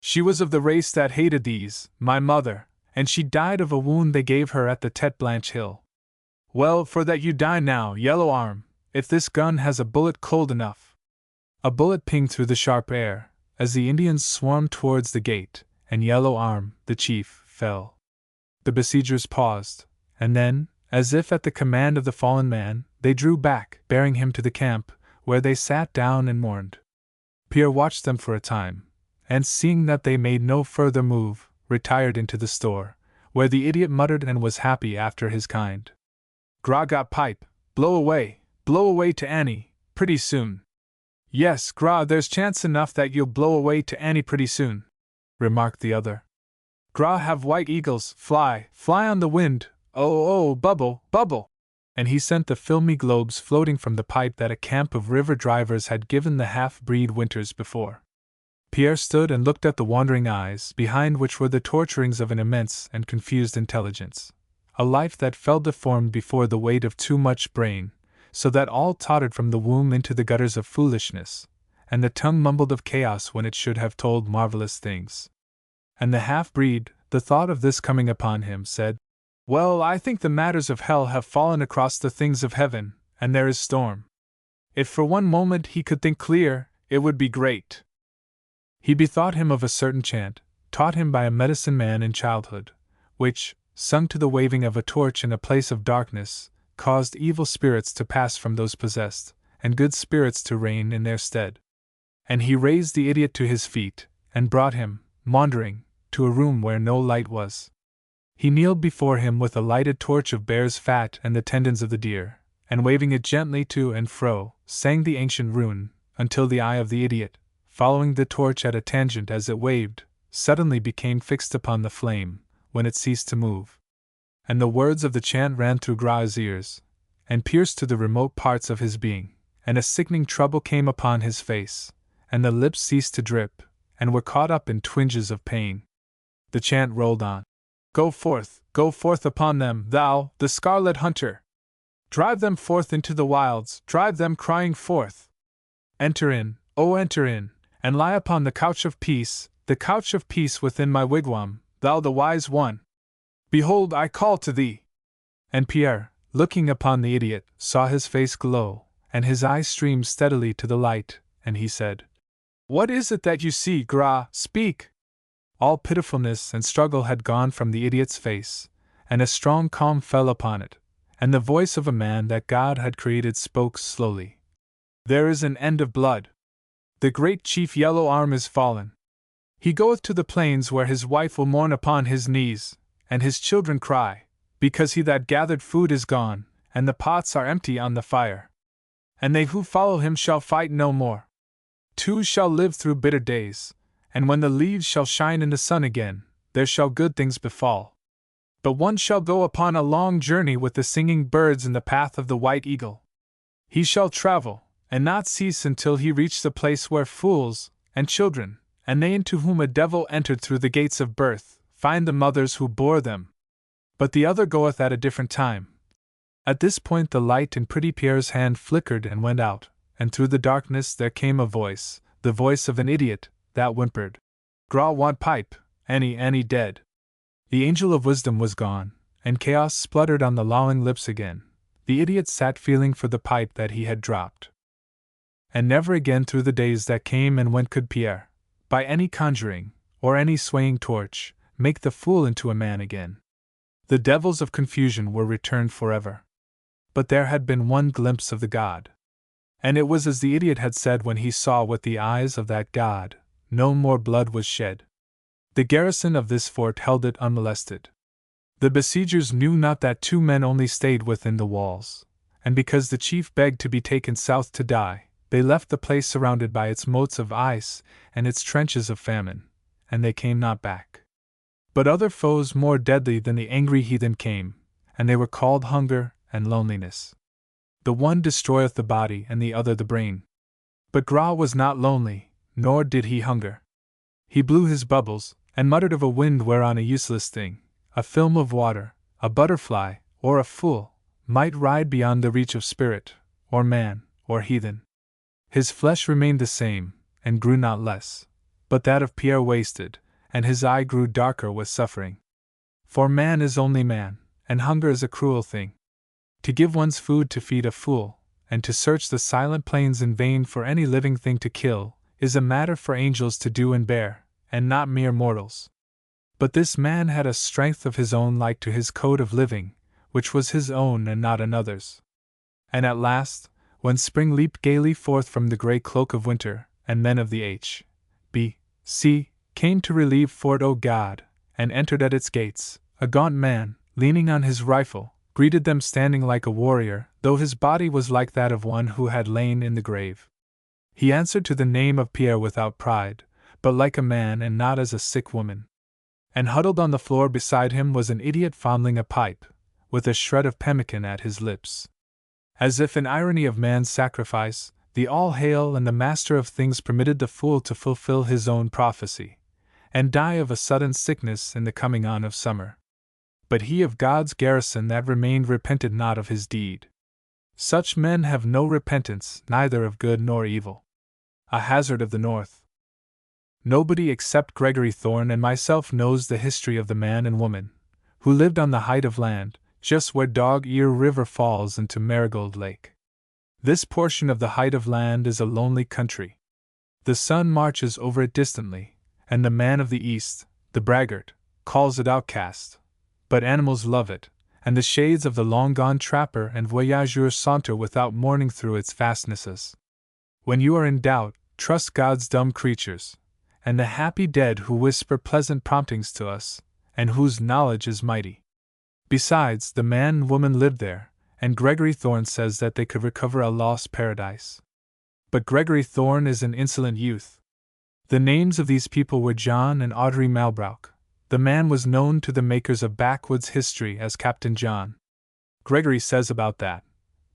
"She was of the race that hated these, my mother, and she died of a wound they gave her at the Tete Blanche Hill. Well, for that you die now, Yellow Arm, if this gun has a bullet cold enough." A bullet pinged through the sharp air, as the Indians swarmed towards the gate, and Yellow Arm, the chief, fell. The besiegers paused, and then, as if at the command of the fallen man, they drew back, bearing him to the camp, where they sat down and mourned. Pierre watched them for a time, and seeing that they made no further move, retired into the store, where the idiot muttered and was happy after his kind. "Gras got pipe, blow away to Annie, pretty soon." "Yes, Gras, there's chance enough that you'll blow away to Annie pretty soon," remarked the other. "Gras have white eagles, fly on the wind, oh, bubble, bubble." And he sent the filmy globes floating from the pipe that a camp of river drivers had given the half-breed winters before. Pierre stood and looked at the wandering eyes, behind which were the torturings of an immense and confused intelligence, a life that fell deformed before the weight of too much brain, so that all tottered from the womb into the gutters of foolishness, and the tongue mumbled of chaos when it should have told marvelous things. And the half-breed, the thought of this coming upon him, said, Well, I think the matters of hell have fallen across the things of heaven, and there is storm. If for one moment he could think clear, it would be great. He bethought him of a certain chant, taught him by a medicine man in childhood, which, sung to the waving of a torch in a place of darkness, caused evil spirits to pass from those possessed, and good spirits to reign in their stead. And he raised the idiot to his feet, and brought him, wandering, to a room where no light was. He kneeled before him with a lighted torch of bear's fat and the tendons of the deer, and waving it gently to and fro, sang the ancient rune, until the eye of the idiot, following the torch at a tangent as it waved, suddenly became fixed upon the flame, when it ceased to move. And the words of the chant ran through Gras' ears, and pierced to the remote parts of his being, and a sickening trouble came upon his face, and the lips ceased to drip, and were caught up in twinges of pain. The chant rolled on. Go forth upon them, thou, the scarlet hunter! Drive them forth into the wilds, drive them crying forth! Enter in, oh enter in, and lie upon the couch of peace within my wigwam, thou the wise one! Behold, I call to thee! And Pierre, looking upon the idiot, saw his face glow, and his eyes streamed steadily to the light, and he said, What is it that you see, Gras? Speak! All pitifulness and struggle had gone from the idiot's face, and a strong calm fell upon it, and the voice of a man that God had created spoke slowly. There is an end of blood. The great chief Yellow Arm is fallen. He goeth to the plains where his wife will mourn upon his knees, and his children cry, because he that gathered food is gone, and the pots are empty on the fire. And they who follow him shall fight no more. Two shall live through bitter days, and when the leaves shall shine in the sun again, there shall good things befall. But one shall go upon a long journey with the singing birds in the path of the white eagle. He shall travel, and not cease until he reach the place where fools, and children, and they into whom a devil entered through the gates of birth, find the mothers who bore them. But the other goeth at a different time. At this point the light in pretty Pierre's hand flickered and went out, and through the darkness there came a voice, the voice of an idiot, that whimpered, Gras want pipe, any dead. The angel of wisdom was gone, and chaos spluttered on the lolling lips again. The idiot sat feeling for the pipe that he had dropped. And never again through the days that came and went could Pierre, by any conjuring, or any swaying torch, make the fool into a man again. The devils of confusion were returned forever. But there had been one glimpse of the God. And it was as the idiot had said when he saw with the eyes of that God, no more blood was shed. The garrison of this fort held it unmolested. The besiegers knew not that two men only stayed within the walls, and because the chief begged to be taken south to die, they left the place surrounded by its moats of ice and its trenches of famine, and they came not back. But other foes more deadly than the angry heathen came, and they were called hunger and loneliness. The one destroyeth the body and the other the brain. But Gras was not lonely, nor did he hunger. He blew his bubbles, and muttered of a wind whereon a useless thing, a film of water, a butterfly, or a fool, might ride beyond the reach of spirit, or man, or heathen. His flesh remained the same, and grew not less, but that of Pierre wasted, and his eye grew darker with suffering. For man is only man, and hunger is a cruel thing. To give one's food to feed a fool, and to search the silent plains in vain for any living thing to kill, is a matter for angels to do and bear, and not mere mortals. But this man had a strength of his own like to his code of living, which was his own and not another's. And at last, when spring leaped gaily forth from the grey cloak of winter, and men of the H.B.C. came to relieve Fort O God, and entered at its gates, a gaunt man, leaning on his rifle, greeted them standing like a warrior, though his body was like that of one who had lain in the grave. He answered to the name of Pierre without pride, but like a man and not as a sick woman. And huddled on the floor beside him was an idiot fondling a pipe, with a shred of pemmican at his lips. As if in irony of man's sacrifice, the all-hail and the master of things permitted the fool to fulfill his own prophecy, and die of a sudden sickness in the coming on of summer. But he of God's garrison that remained repented not of his deed. Such men have no repentance, neither of good nor evil. A hazard of the North. Nobody except Gregory Thorne and myself knows the history of the man and woman, who lived on the height of land, just where Dog Ear River falls into Marigold Lake. This portion of the height of land is a lonely country. The sun marches over it distantly, and the man of the East, the braggart, calls it outcast. But animals love it, and the shades of the long-gone trapper and voyageur saunter without mourning through its fastnesses. When you are in doubt, trust God's dumb creatures, and the happy dead who whisper pleasant promptings to us, and whose knowledge is mighty. Besides, the man and woman lived there, and Gregory Thorne says that they could recover a lost paradise. But Gregory Thorne is an insolent youth. The names of these people were John and Audrey Malbrook. The man was known to the makers of backwoods history as Captain John. Gregory says about that.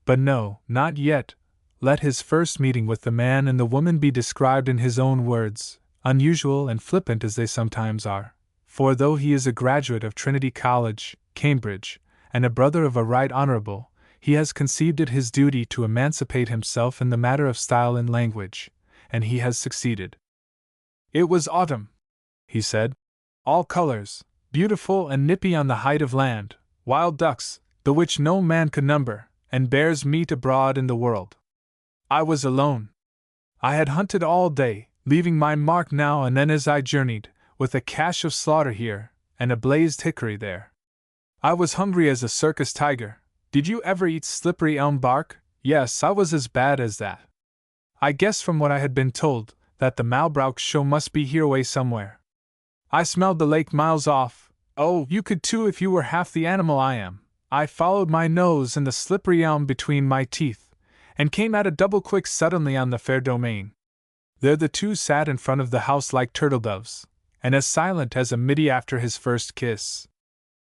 But no, not yet. Let his first meeting with the man and the woman be described in his own words, unusual and flippant as they sometimes are. For though he is a graduate of Trinity College, Cambridge, and a brother of a Right Honorable, he has conceived it his duty to emancipate himself in the matter of style and language, and he has succeeded. It was autumn, he said. All colors, beautiful and nippy on the height of land, wild ducks, the which no man could number, and bears meat abroad in the world. I was alone. I had hunted all day, leaving my mark now and then as I journeyed, with a cache of slaughter here, and a blazed hickory there. I was hungry as a circus tiger. Did you ever eat slippery elm bark? Yes, I was as bad as that. I guessed from what I had been told, that the Malbrook show must be hereaway somewhere. I smelled the lake miles off. Oh, you could too if you were half the animal I am. I followed my nose and the slippery elm between my teeth, and came at a double quick suddenly on the fair domain. There the two sat in front of the house like turtle-doves, and as silent as a middy after his first kiss.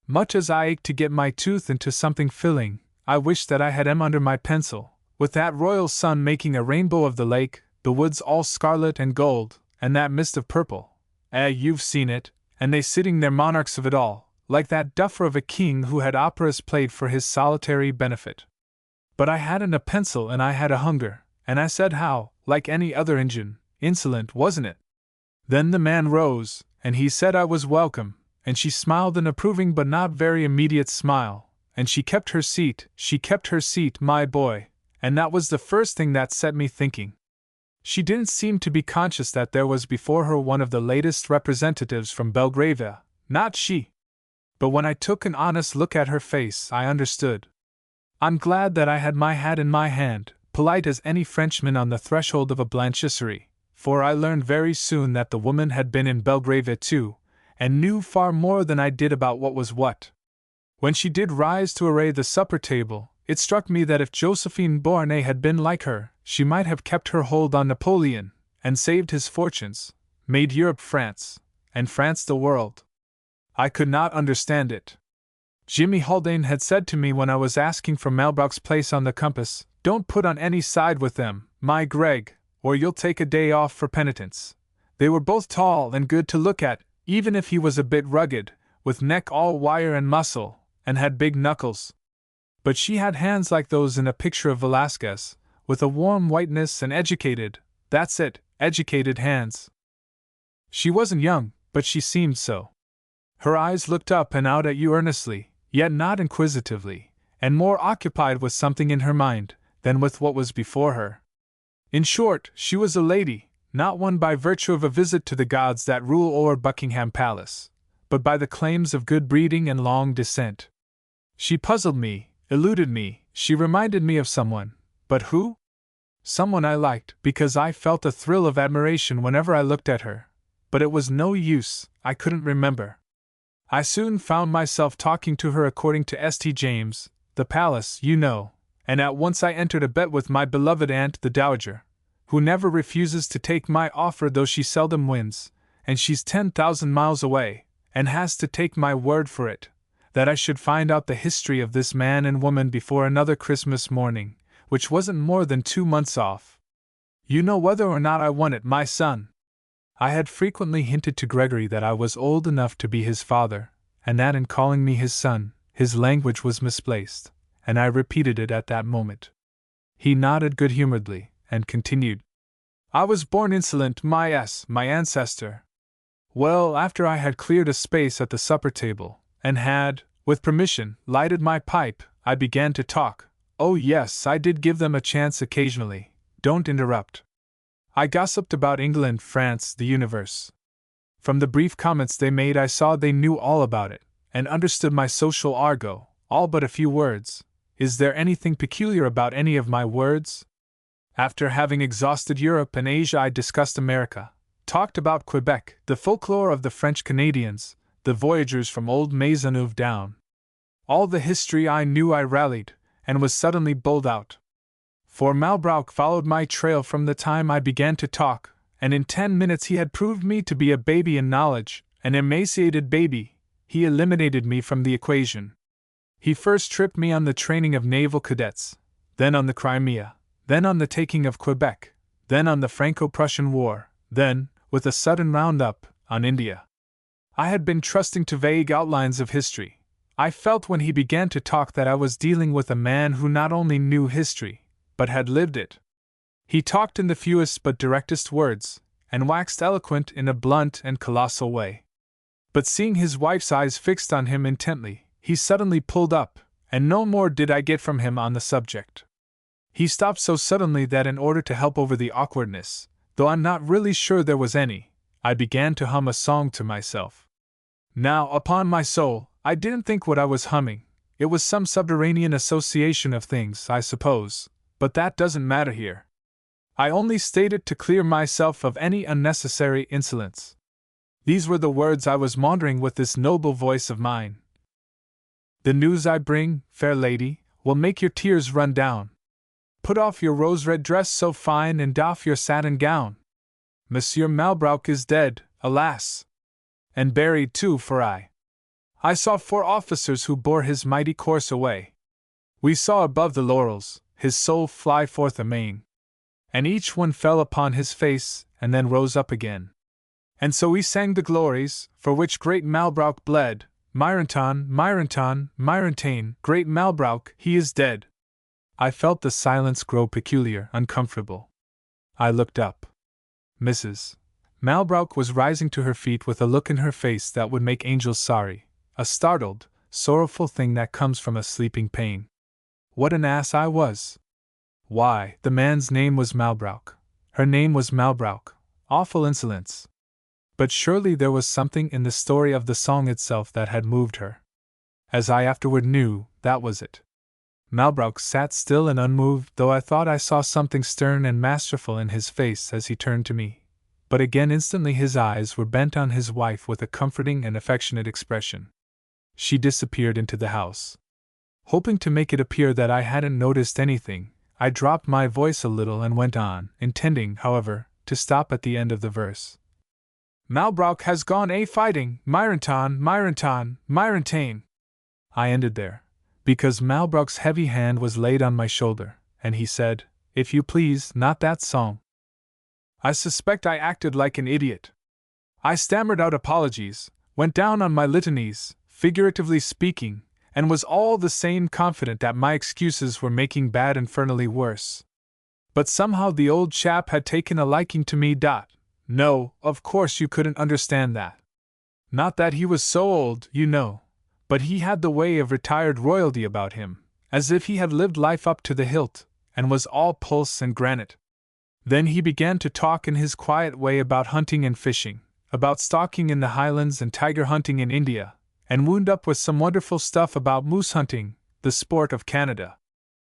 Much as I ached to get my tooth into something filling, I wished that I had em under my pencil, with that royal sun making a rainbow of the lake, the woods all scarlet and gold, and that mist of purple. You've seen it, and they sitting there monarchs of it all, like that duffer of a king who had operas played for his solitary benefit. But I hadn't a pencil and I had a hunger, and I said how, like any other Injun, insolent, wasn't it? Then the man rose, and he said I was welcome, and she smiled an approving but not very immediate smile, and she kept her seat, my boy, and that was the first thing that set me thinking. She didn't seem to be conscious that there was before her one of the latest representatives from Belgravia, not she. But when I took an honest look at her face, I understood. I'm glad that I had my hat in my hand, polite as any Frenchman on the threshold of a blanchisserie, for I learned very soon that the woman had been in Belgravia too, and knew far more than I did about what was what. When she did rise to array the supper table, it struck me that if Josephine Beauharnais had been like her, she might have kept her hold on Napoleon, and saved his fortunes, made Europe France, and France the world. I could not understand it. Jimmy Haldane had said to me when I was asking for Malbrook's place on the compass, "Don't put on any side with them, my Greg, or you'll take a day off for penitence." They were both tall and good to look at, even if he was a bit rugged, with neck all wire and muscle, and had big knuckles. But she had hands like those in a picture of Velázquez, with a warm whiteness and educated, that's it, educated hands. She wasn't young, but she seemed so. Her eyes looked up and out at you earnestly, yet not inquisitively, and more occupied with something in her mind than with what was before her. In short, she was a lady, not one by virtue of a visit to the gods that rule o'er Buckingham Palace, but by the claims of good breeding and long descent. She puzzled me, eluded me, she reminded me of someone, but who? Someone I liked, because I felt a thrill of admiration whenever I looked at her, but it was no use, I couldn't remember. I soon found myself talking to her according to St. James, the palace, you know, and at once I entered a bet with my beloved aunt the Dowager, who never refuses to take my offer though she seldom wins, and she's 10,000 miles away, and has to take my word for it, that I should find out the history of this man and woman before another Christmas morning, which wasn't more than 2 months off. You know whether or not I won it, my son. I had frequently hinted to Gregory that I was old enough to be his father, and that in calling me his son, his language was misplaced, and I repeated it at that moment. He nodded good-humoredly, and continued. I was born insolent, my ancestor. Well, after I had cleared a space at the supper table, and had, with permission, lighted my pipe, I began to talk. Oh yes, I did give them a chance occasionally. Don't interrupt. I gossiped about England, France, the universe. From the brief comments they made, I saw they knew all about it, and understood my social argot, all but a few words. Is there anything peculiar about any of my words? After having exhausted Europe and Asia, I discussed America, talked about Quebec, the folklore of the French Canadians, the voyagers from old Maisonneuve down. All the history I knew I rallied, and was suddenly bowled out. For Malbrouck followed my trail from the time I began to talk, and in 10 minutes he had proved me to be a baby in knowledge, an emaciated baby. He eliminated me from the equation. He first tripped me on the training of naval cadets, then on the Crimea, then on the taking of Quebec, then on the Franco-Prussian War, then, with a sudden roundup, on India. I had been trusting to vague outlines of history. I felt when he began to talk that I was dealing with a man who not only knew history, but had lived it. He talked in the fewest but directest words, and waxed eloquent in a blunt and colossal way. But seeing his wife's eyes fixed on him intently, he suddenly pulled up, and no more did I get from him on the subject. He stopped so suddenly that in order to help over the awkwardness, though I'm not really sure there was any, I began to hum a song to myself. Now, upon my soul, I didn't think what I was humming. It was some subterranean association of things, I suppose, but that doesn't matter here. I only stated to clear myself of any unnecessary insolence. These were the words I was maundering with this noble voice of mine. The news I bring, fair lady, will make your tears run down. Put off your rose-red dress so fine and doff your satin gown. Monsieur Malbrouck is dead, alas! And buried too, for I saw 4 officers who bore his mighty corse away. We saw above the laurels his soul fly forth amain, and each one fell upon his face and then rose up again. And so we sang the glories, for which great Malbrouck bled. Myronton, Myronton, Myrontain, great Malbrouck, he is dead. I felt the silence grow peculiar, uncomfortable. I looked up. Mrs. Malbrouck was rising to her feet with a look in her face that would make angels sorry, a startled, sorrowful thing that comes from a sleeping pain. What an ass I was! Why, the man's name was Malbrouck. Her name was Malbrouck. Awful insolence! But surely there was something in the story of the song itself that had moved her. As I afterward knew, that was it. Malbrouck sat still and unmoved, though I thought I saw something stern and masterful in his face as he turned to me. But again instantly his eyes were bent on his wife with a comforting and affectionate expression. She disappeared into the house. Hoping to make it appear that I hadn't noticed anything, I dropped my voice a little and went on, intending, however, to stop at the end of the verse. Malbrouck has gone a-fighting, Myronton, Myronton, Myrontain. I ended there, because Malbrouck's heavy hand was laid on my shoulder, and he said, If you please, not that song. I suspect I acted like an idiot. I stammered out apologies, went down on my litanies, figuratively speaking, and was all the same confident that my excuses were making bad infernally worse. But somehow the old chap had taken a liking to me. No, of course you couldn't understand that. Not that he was so old, you know, but he had the way of retired royalty about him, as if he had lived life up to the hilt, and was all pulse and granite. Then he began to talk in his quiet way about hunting and fishing, about stalking in the highlands and tiger hunting in India, and wound up with some wonderful stuff about moose hunting, the sport of Canada.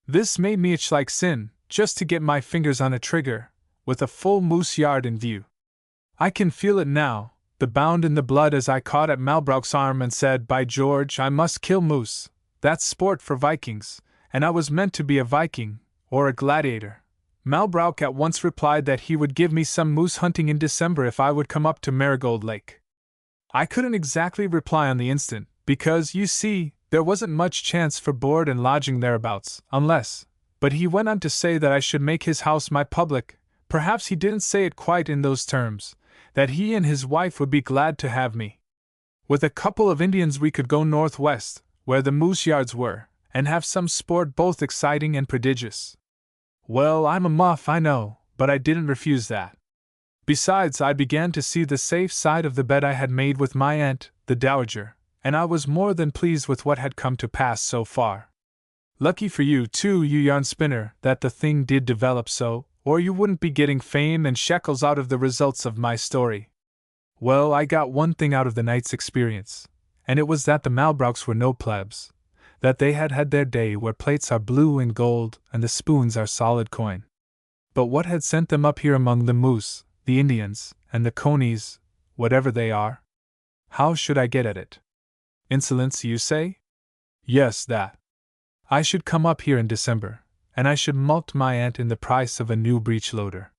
This made me itch like sin, just to get my fingers on a trigger, with a full moose yard in view. I can feel it now, the bound in the blood as I caught at Malbrouck's arm and said, By George, I must kill moose, that's sport for Vikings, and I was meant to be a Viking, or a gladiator. Malbrouck at once replied that he would give me some moose hunting in December if I would come up to Marigold Lake. I couldn't exactly reply on the instant, because, you see, there wasn't much chance for board and lodging thereabouts, unless, but he went on to say that I should make his house my public. Perhaps he didn't say it quite in those terms, that he and his wife would be glad to have me. With a couple of Indians we could go northwest, where the moose yards were, and have some sport both exciting and prodigious. Well, I'm a muff, I know, but I didn't refuse that. Besides, I began to see the safe side of the bet I had made with my aunt, the dowager, and I was more than pleased with what had come to pass so far. Lucky for you, too, you yarn spinner, that the thing did develop so, or you wouldn't be getting fame and shekels out of the results of my story. Well, I got one thing out of the night's experience, and it was that the Malbrauks were no plebs, that they had had their day where plates are blue and gold and the spoons are solid coin. But what had sent them up here among the Moose, the Indians, and the Conies, whatever they are? How should I get at it? Insolence, you say? Yes, that. I should come up here in December, and I should mulct my aunt in the price of a new breech loader.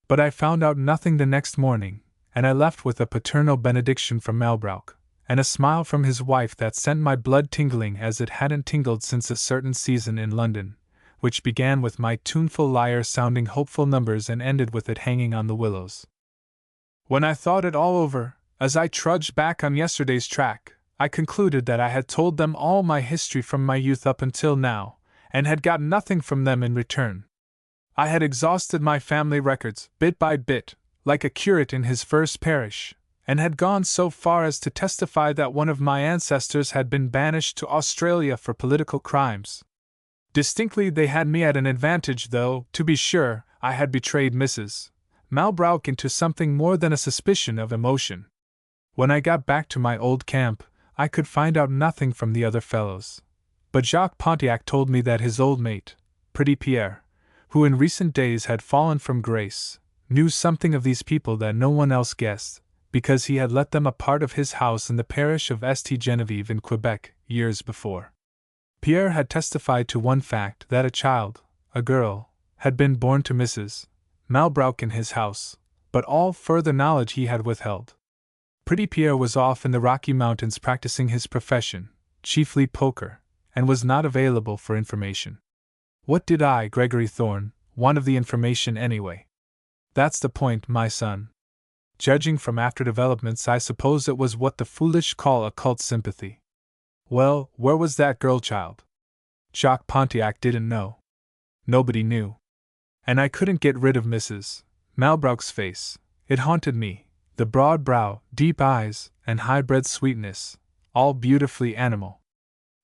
But I found out nothing the next morning, and I left with a paternal benediction from Malbrouk, and a smile from his wife that sent my blood tingling as it hadn't tingled since a certain season in London, which began with my tuneful lyre sounding hopeful numbers and ended with it hanging on the willows. When I thought it all over, as I trudged back on yesterday's track, I concluded that I had told them all my history from my youth up until now, and had got nothing from them in return. I had exhausted my family records, bit by bit, like a curate in his first parish, and had gone so far as to testify that one of my ancestors had been banished to Australia for political crimes. Distinctly they had me at an advantage, though, to be sure, I had betrayed Mrs. Malbrouk into something more than a suspicion of emotion. When I got back to my old camp, I could find out nothing from the other fellows. But Jacques Pontiac told me that his old mate, Pretty Pierre, who in recent days had fallen from grace, knew something of these people that no one else guessed, because he had let them a part of his house in the parish of St. Genevieve in Quebec years before. Pierre had testified to one fact, that a child, a girl, had been born to Mrs. Malbrouk in his house, but all further knowledge he had withheld. Pretty Pierre was off in the Rocky Mountains practicing his profession, chiefly poker, and was not available for information. What did I, Gregory Thorne, want of the information anyway? That's the point, my son. Judging from after developments, I suppose it was what the foolish call occult sympathy. Well, where was that girl child? Jacques Pontiac didn't know. Nobody knew. And I couldn't get rid of Mrs. Malbrouk's face. It haunted me, the broad brow, deep eyes, and high-bred sweetness, all beautifully animal.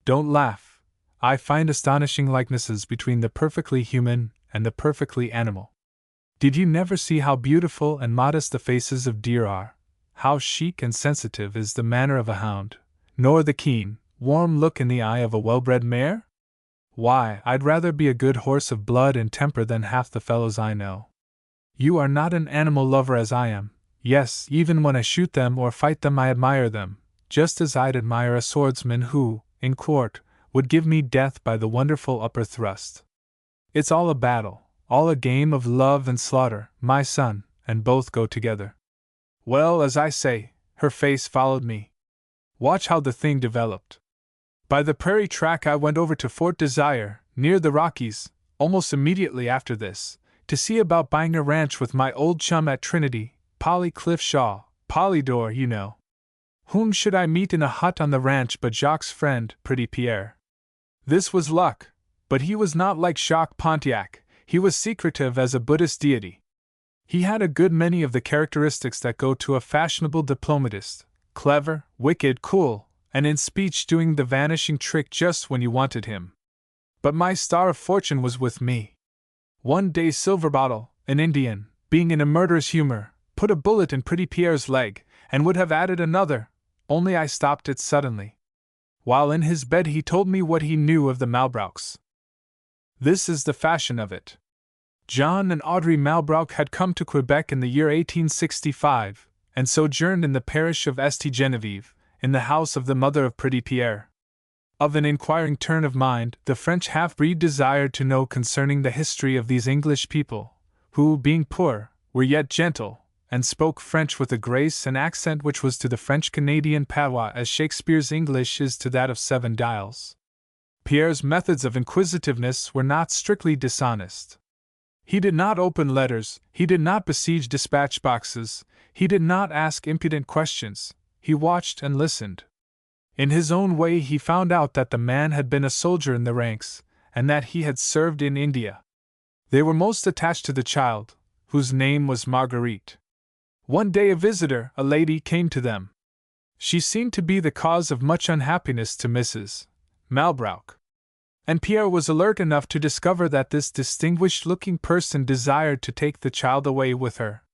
Don't laugh. I find astonishing likenesses between the perfectly human and the perfectly animal. Did you never see how beautiful and modest the faces of deer are, how chic and sensitive is the manner of a hound, nor the keen, warm look in the eye of a well-bred mare? Why, I'd rather be a good horse of blood and temper than half the fellows I know. You are not an animal lover as I am. Yes, even when I shoot them or fight them I admire them, just as I'd admire a swordsman who, in court, would give me death by the wonderful upper thrust. It's all a battle, all a game of love and slaughter, my son, and both go together. Well, as I say, her face followed me. Watch how the thing developed. By the prairie track I went over to Fort Desire, near the Rockies, almost immediately after this, to see about buying a ranch with my old chum at Trinity, Polly Cliff Shaw, Polydor, you know. Whom should I meet in a hut on the ranch but Jacques' friend, Pretty Pierre? This was luck, but he was not like Jacques Pontiac. He was secretive as a Buddhist deity. He had a good many of the characteristics that go to a fashionable diplomatist, clever, wicked, cool, and in speech doing the vanishing trick just when you wanted him. But my star of fortune was with me. One day Silverbottle, an Indian, being in a murderous humor, put a bullet in Pretty Pierre's leg, and would have added another, only I stopped it suddenly. While in his bed he told me what he knew of the Malbrouks. This is the fashion of it. John and Audrey Malbrouk had come to Quebec in the year 1865, and sojourned in the parish of St. Genevieve, in the house of the mother of Pretty Pierre. Of an inquiring turn of mind, the French half-breed desired to know concerning the history of these English people, who, being poor, were yet gentle, and spoke French with a grace and accent which was to the French-Canadian patois as Shakespeare's English is to that of Seven Dials. Pierre's methods of inquisitiveness were not strictly dishonest. He did not open letters, he did not besiege dispatch boxes, he did not ask impudent questions, he watched and listened. In his own way he found out that the man had been a soldier in the ranks, and that he had served in India. They were most attached to the child, whose name was Marguerite. One day a visitor, a lady, came to them. She seemed to be the cause of much unhappiness to Mrs. Malbrouck, and Pierre was alert enough to discover that this distinguished-looking person desired to take the child away with her.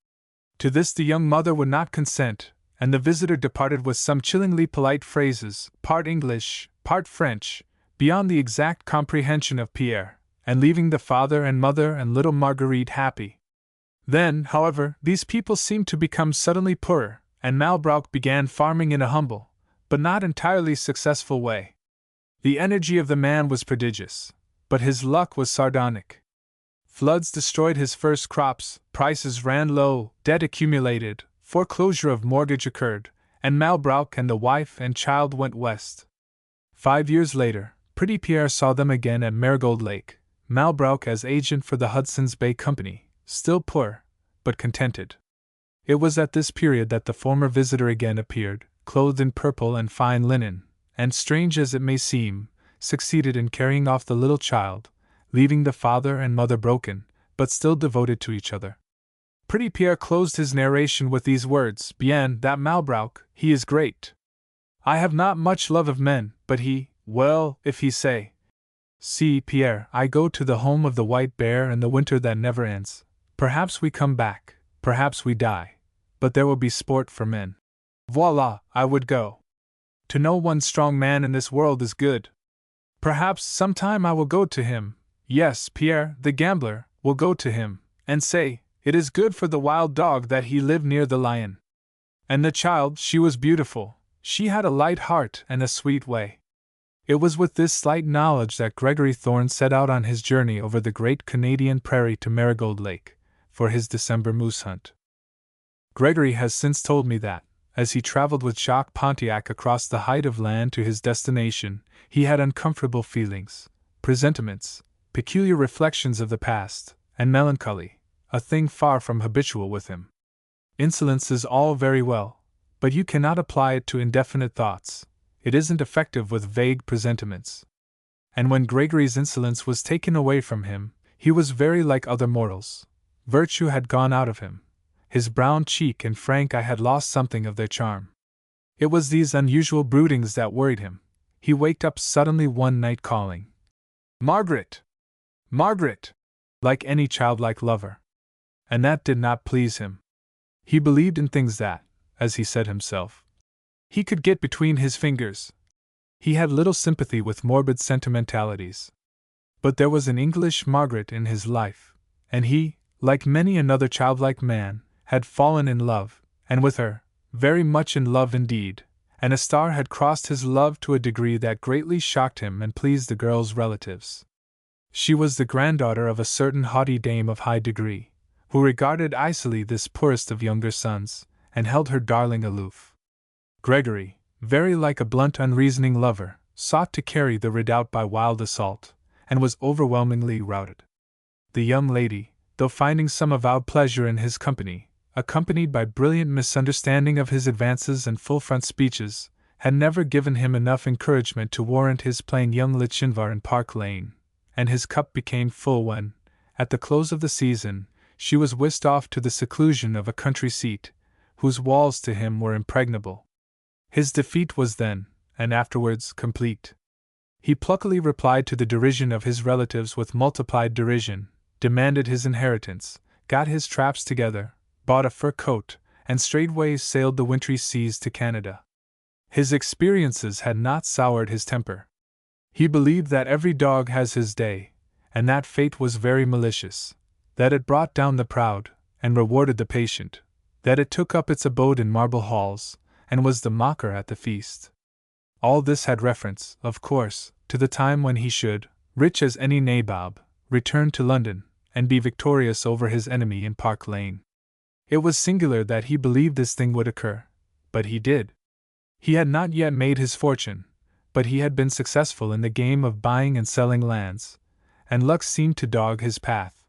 To this the young mother would not consent, and the visitor departed with some chillingly polite phrases, part English, part French, beyond the exact comprehension of Pierre, and leaving the father and mother and little Marguerite happy. Then, however, these people seemed to become suddenly poorer, and Malbrouck began farming in a humble, but not entirely successful way. The energy of the man was prodigious, but his luck was sardonic. Floods destroyed his first crops, prices ran low, debt accumulated, foreclosure of mortgage occurred, and Malbrouck and the wife and child went west. 5 years later, pretty Pierre saw them again at Marigold Lake, Malbrouck as agent for the Hudson's Bay Company, still poor, but contented. It was at this period that the former visitor again appeared, clothed in purple and fine linen, and, strange as it may seem, succeeded in carrying off the little child, leaving the father and mother broken, but still devoted to each other. Pretty Pierre closed his narration with these words, Bien, that Malbrouck, he is great. I have not much love of men, but he, well, if he say, See, Pierre, I go to the home of the White Bear in the winter that never ends. Perhaps we come back, perhaps we die, but there will be sport for men. Voila, I would go. To know one strong man in this world is good. Perhaps sometime I will go to him. Yes, Pierre, the gambler, will go to him, and say, It is good for the wild dog that he lived near the lion. And the child, she was beautiful, she had a light heart and a sweet way. It was with this slight knowledge that Gregory Thorne set out on his journey over the great Canadian prairie to Marigold Lake, for his December moose hunt. Gregory has since told me that, as he traveled with Jacques Pontiac across the height of land to his destination, he had uncomfortable feelings, presentiments, peculiar reflections of the past, and melancholy, a thing far from habitual with him. Insolence is all very well, but you cannot apply it to indefinite thoughts. It isn't effective with vague presentiments. And when Gregory's insolence was taken away from him, he was very like other mortals. Virtue had gone out of him. His brown cheek and frank eye had lost something of their charm. It was these unusual broodings that worried him. He waked up suddenly one night calling, Margaret! Margaret! Like any childlike lover. And that did not please him. He believed in things that, as he said himself, he could get between his fingers. He had little sympathy with morbid sentimentalities. But there was an English Margaret in his life, and he, like many another childlike man, had fallen in love, and with her, very much in love indeed, and a star had crossed his love to a degree that greatly shocked him and pleased the girl's relatives. She was the granddaughter of a certain haughty dame of high degree, who regarded icily this poorest of younger sons, and held her darling aloof. Gregory, very like a blunt, unreasoning lover, sought to carry the redoubt by wild assault, and was overwhelmingly routed. The young lady, though finding some avowed pleasure in his company, accompanied by brilliant misunderstanding of his advances and full-front speeches, had never given him enough encouragement to warrant his playing young Lochinvar in Park Lane, and his cup became full when, at the close of the season, she was whisked off to the seclusion of a country seat, whose walls to him were impregnable. His defeat was then, and afterwards, complete. He pluckily replied to the derision of his relatives with multiplied derision, demanded his inheritance, got his traps together, bought a fur coat, and straightway sailed the wintry seas to Canada. His experiences had not soured his temper. He believed that every dog has his day, and that fate was very malicious, that it brought down the proud, and rewarded the patient, that it took up its abode in marble halls, and was the mocker at the feast. All this had reference, of course, to the time when he should, rich as any nabob, return to London, and be victorious over his enemy in Park Lane. It was singular that he believed this thing would occur, but he did. He had not yet made his fortune, but he had been successful in the game of buying and selling lands, and luck seemed to dog his path.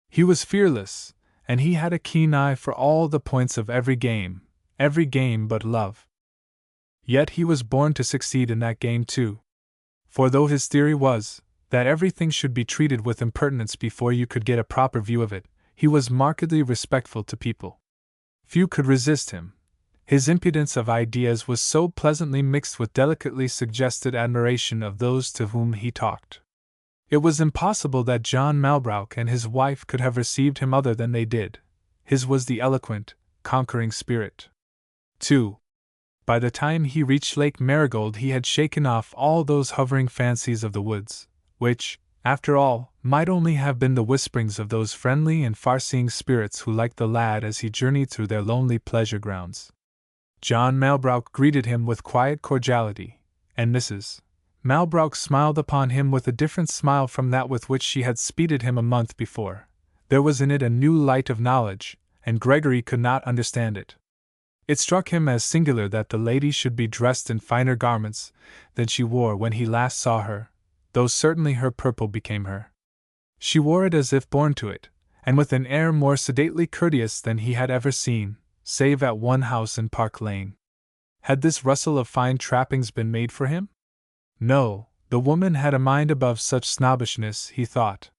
He was fearless, and he had a keen eye for all the points of every game but love. Yet he was born to succeed in that game too. For though his theory was that everything should be treated with impertinence before you could get a proper view of it, he was markedly respectful to people. Few could resist him. His impudence of ideas was so pleasantly mixed with delicately suggested admiration of those to whom he talked. It was impossible that John Malbrouck and his wife could have received him other than they did. His was the eloquent, conquering spirit. 2. By the time he reached Lake Marigold he had shaken off all those hovering fancies of the woods, which, after all, might only have been the whisperings of those friendly and far-seeing spirits who liked the lad as he journeyed through their lonely pleasure grounds. John Malbrouck greeted him with quiet cordiality, and Mrs. Malbrouck smiled upon him with a different smile from that with which she had speeded him a month before. There was in it a new light of knowledge, and Gregory could not understand it. It struck him as singular that the lady should be dressed in finer garments than she wore when he last saw her, though certainly her purple became her. She wore it as if born to it, and with an air more sedately courteous than he had ever seen, save at one house in Park Lane. Had this rustle of fine trappings been made for him? No, the woman had a mind above such snobbishness, he thought.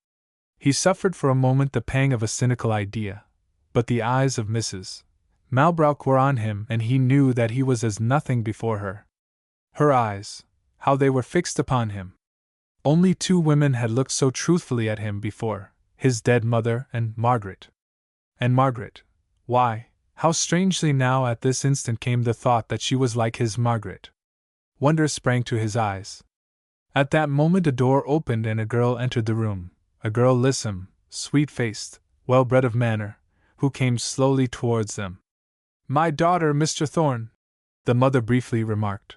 He suffered for a moment the pang of a cynical idea, but the eyes of Mrs. Malbrouck were on him, and he knew that he was as nothing before her. Her eyes, how they were fixed upon him! Only two women had looked so truthfully at him before, his dead mother and Margaret. And Margaret, why, how strangely now at this instant came the thought that she was like his Margaret. Wonder sprang to his eyes. At that moment a door opened and a girl entered the room, a girl lissom, sweet-faced, well-bred of manner, who came slowly towards them. "My daughter, Mr. Thorn," the mother briefly remarked.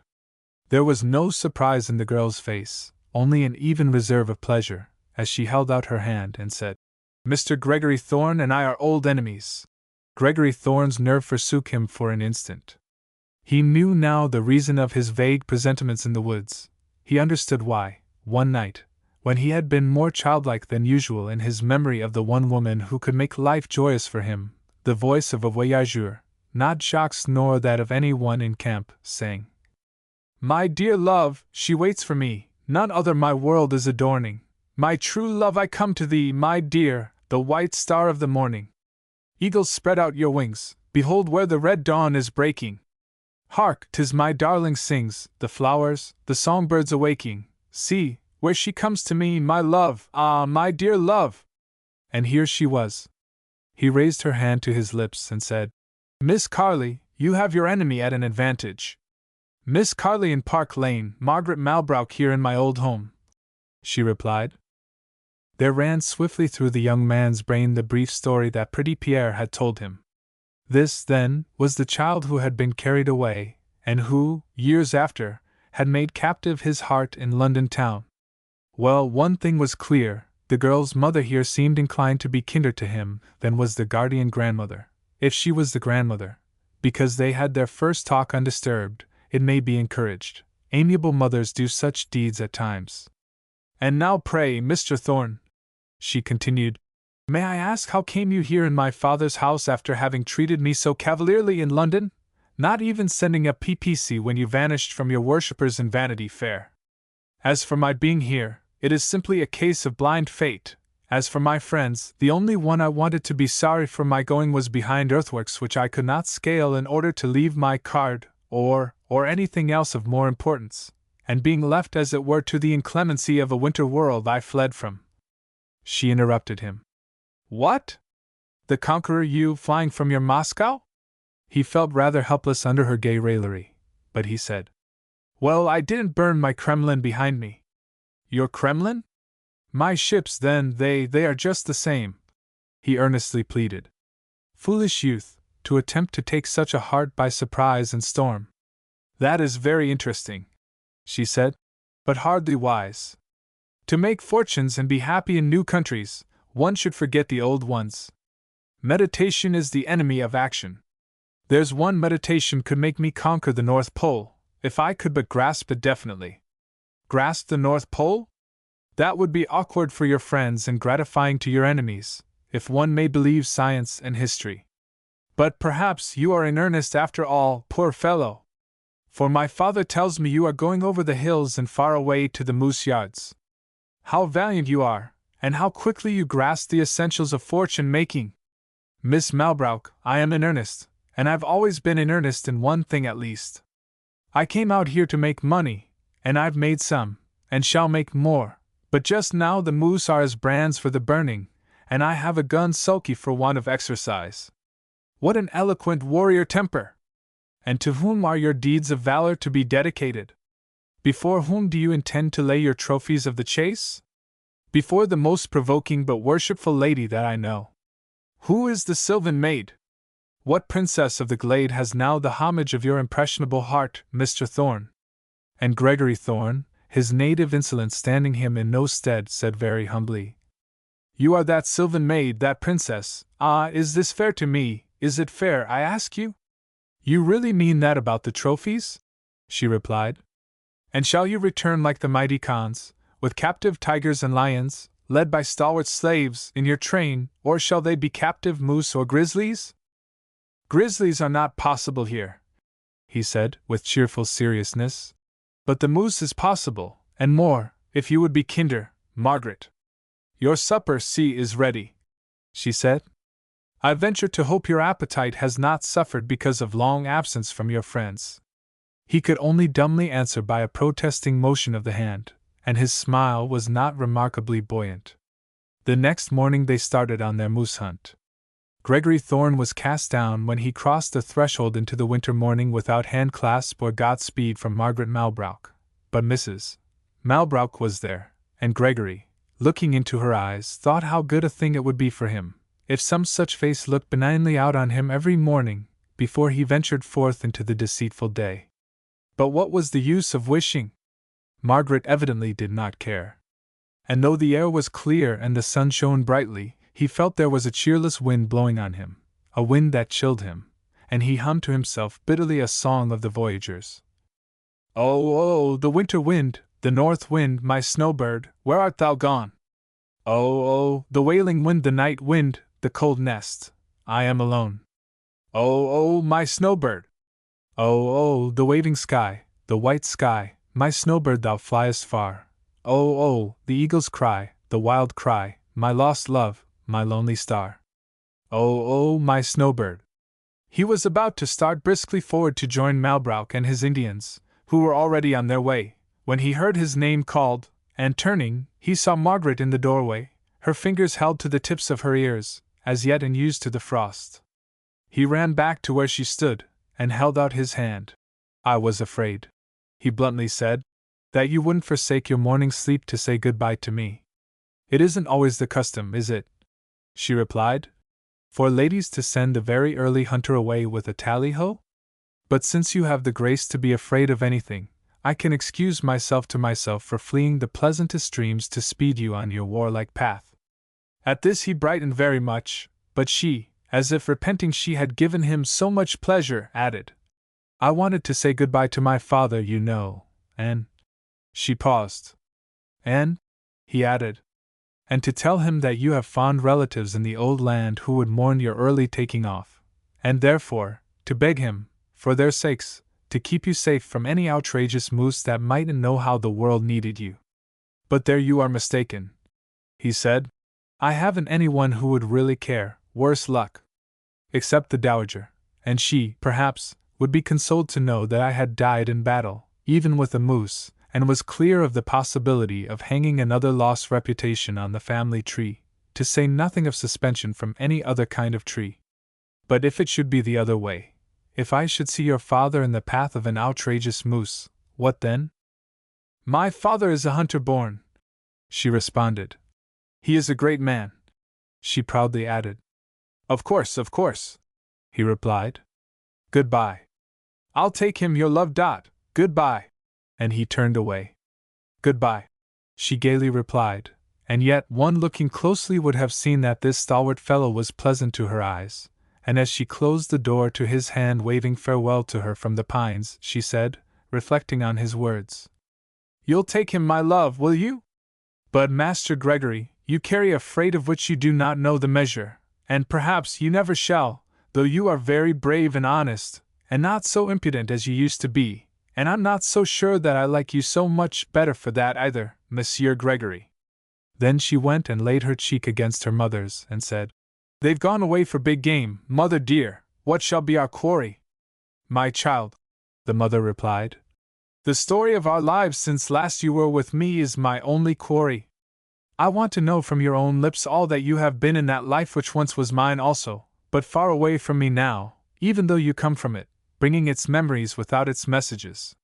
There was no surprise in the girl's face, only an even reserve of pleasure, as she held out her hand and said, "Mr. Gregory Thorn and I are old enemies." Gregory Thorn's nerve forsook him for an instant. He knew now the reason of his vague presentiments in the woods. He understood why, one night, when he had been more childlike than usual in his memory of the one woman who could make life joyous for him, the voice of a voyageur, not Jacques nor that of any one in camp, saying, "My dear love, she waits for me, none other my world is adorning. My true love, I come to thee, my dear, the white star of the morning. Eagles, spread out your wings, behold where the red dawn is breaking. Hark, 'tis my darling sings, the flowers, the songbirds awaking. See, where she comes to me, my love, ah, my dear love!" And here she was. He raised her hand to his lips and said, "Miss Carley, you have your enemy at an advantage. Miss Carley in Park Lane, Margaret Malbrouck here in my old home," she replied. There ran swiftly through the young man's brain the brief story that pretty Pierre had told him. This, then, was the child who had been carried away, and who, years after, had made captive his heart in London town. Well, one thing was clear, the girl's mother here seemed inclined to be kinder to him than was the guardian grandmother, if she was the grandmother, because they had their first talk undisturbed, it may be encouraged. Amiable mothers do such deeds at times. "And now pray, Mr. Thorn," she continued, "may I ask how came you here in my father's house after having treated me so cavalierly in London, not even sending a PPC when you vanished from your worshippers in Vanity Fair? As for my being here, it is simply a case of blind fate. As for my friends, the only one I wanted to be sorry for my going was behind earthworks which I could not scale in order to leave my card, or anything else of more importance, and being left as it were to the inclemency of a winter world I fled from." She interrupted him. "What? The conqueror, you, flying from your Moscow?" He felt rather helpless under her gay raillery, but he said, "Well, I didn't burn my Kremlin behind me." "Your Kremlin?" "My ships, then, they are just the same," he earnestly pleaded. "Foolish youth, to attempt to take such a heart by surprise and storm." "That is very interesting," she said, "but hardly wise. To make fortunes and be happy in new countries, one should forget the old ones. Meditation is the enemy of action. There's one meditation could make me conquer the North Pole, if I could but grasp it definitely." "Grasp the North Pole? That would be awkward for your friends and gratifying to your enemies, if one may believe science and history. But perhaps you are in earnest after all, poor fellow. For my father tells me you are going over the hills and far away to the moose yards. How valiant you are, and how quickly you grasp the essentials of fortune-making! Miss Malbrouck, I am in earnest, and I've always been in earnest in one thing at least. I came out here to make money, and I've made some, and shall make more, but just now the moose are as brands for the burning, and I have a gun sulky for want of exercise. What an eloquent warrior temper! And to whom are your deeds of valor to be dedicated? Before whom do you intend to lay your trophies of the chase? Before the most provoking but worshipful lady that I know. Who is the sylvan maid? What princess of the glade has now the homage of your impressionable heart, Mr. Thorne? And Gregory Thorne, his native insolence standing him in no stead, said very humbly, You are that sylvan maid, that princess. Ah, is this fair to me? Is it fair, I ask you? You really mean that about the trophies? She replied. And shall you return like the mighty Khans, with captive tigers and lions, led by stalwart slaves, in your train, or shall they be captive moose or grizzlies? Grizzlies are not possible here, he said, with cheerful seriousness. But the moose is possible, and more, if you would be kinder, Margaret. Your supper, see, is ready, she said. I venture to hope your appetite has not suffered because of long absence from your friends. He could only dumbly answer by a protesting motion of the hand, and his smile was not remarkably buoyant. The next morning they started on their moose hunt. Gregory Thorne was cast down when he crossed the threshold into the winter morning without hand-clasp or Godspeed from Margaret Malbrook, but Mrs. Malbrook was there, and Gregory, looking into her eyes, thought how good a thing it would be for him, if some such face looked benignly out on him every morning, before he ventured forth into the deceitful day. But what was the use of wishing? Margaret evidently did not care. And though the air was clear and the sun shone brightly, he felt there was a cheerless wind blowing on him, a wind that chilled him, and he hummed to himself bitterly a song of the voyagers. Oh, oh, the winter wind, the north wind, my snowbird, where art thou gone? Oh, oh, the wailing wind, the night wind, the cold nest, I am alone. Oh, oh, my snowbird! Oh, oh, the waving sky, the white sky, my snowbird, thou fliest far. Oh, oh, the eagle's cry, the wild cry, my lost love, my lonely star. Oh, oh, my snowbird! He was about to start briskly forward to join Malbrook and his Indians, who were already on their way, when he heard his name called, and turning, he saw Margaret in the doorway, her fingers held to the tips of her ears, as yet unused to the frost. He ran back to where she stood, and held out his hand. I was afraid, he bluntly said, that you wouldn't forsake your morning sleep to say good-bye to me. It isn't always the custom, is it? She replied, for ladies to send a very early hunter away with a tally-ho? But since you have the grace to be afraid of anything, I can excuse myself to myself for fleeing the pleasantest dreams to speed you on your warlike path. At this he brightened very much, but she, as if repenting she had given him so much pleasure, added, I wanted to say good-bye to my father, you know, and… She paused. And, he added, and to tell him that you have fond relatives in the old land who would mourn your early taking off, and therefore, to beg him, for their sakes, to keep you safe from any outrageous moose that mightn't know how the world needed you. But there you are mistaken, he said. I haven't anyone who would really care, worse luck. Except the dowager, and she, perhaps, would be consoled to know that I had died in battle, even with a moose, and was clear of the possibility of hanging another lost reputation on the family tree, to say nothing of suspension from any other kind of tree. But if it should be the other way, if I should see your father in the path of an outrageous moose, what then? My father is a hunter born, she responded. He is a great man, she proudly added. Of course, he replied. Goodbye. I'll take him, your love. Goodbye. And he turned away. Goodbye, she gaily replied, and yet one looking closely would have seen that this stalwart fellow was pleasant to her eyes, and as she closed the door to his hand waving farewell to her from the pines, she said, reflecting on his words, You'll take him, my love, will you? But, Master Gregory, you carry a freight of which you do not know the measure, and perhaps you never shall, though you are very brave and honest, and not so impudent as you used to be. And I'm not so sure that I like you so much better for that either, Monsieur Gregory. Then she went and laid her cheek against her mother's and said, They've gone away for big game, mother dear, What shall be our quarry? My child, the mother replied. The story of our lives since last you were with me is my only quarry. I want to know from your own lips all that you have been in that life which once was mine also, but far away from me now, even though you come from it, bringing its memories without its messages.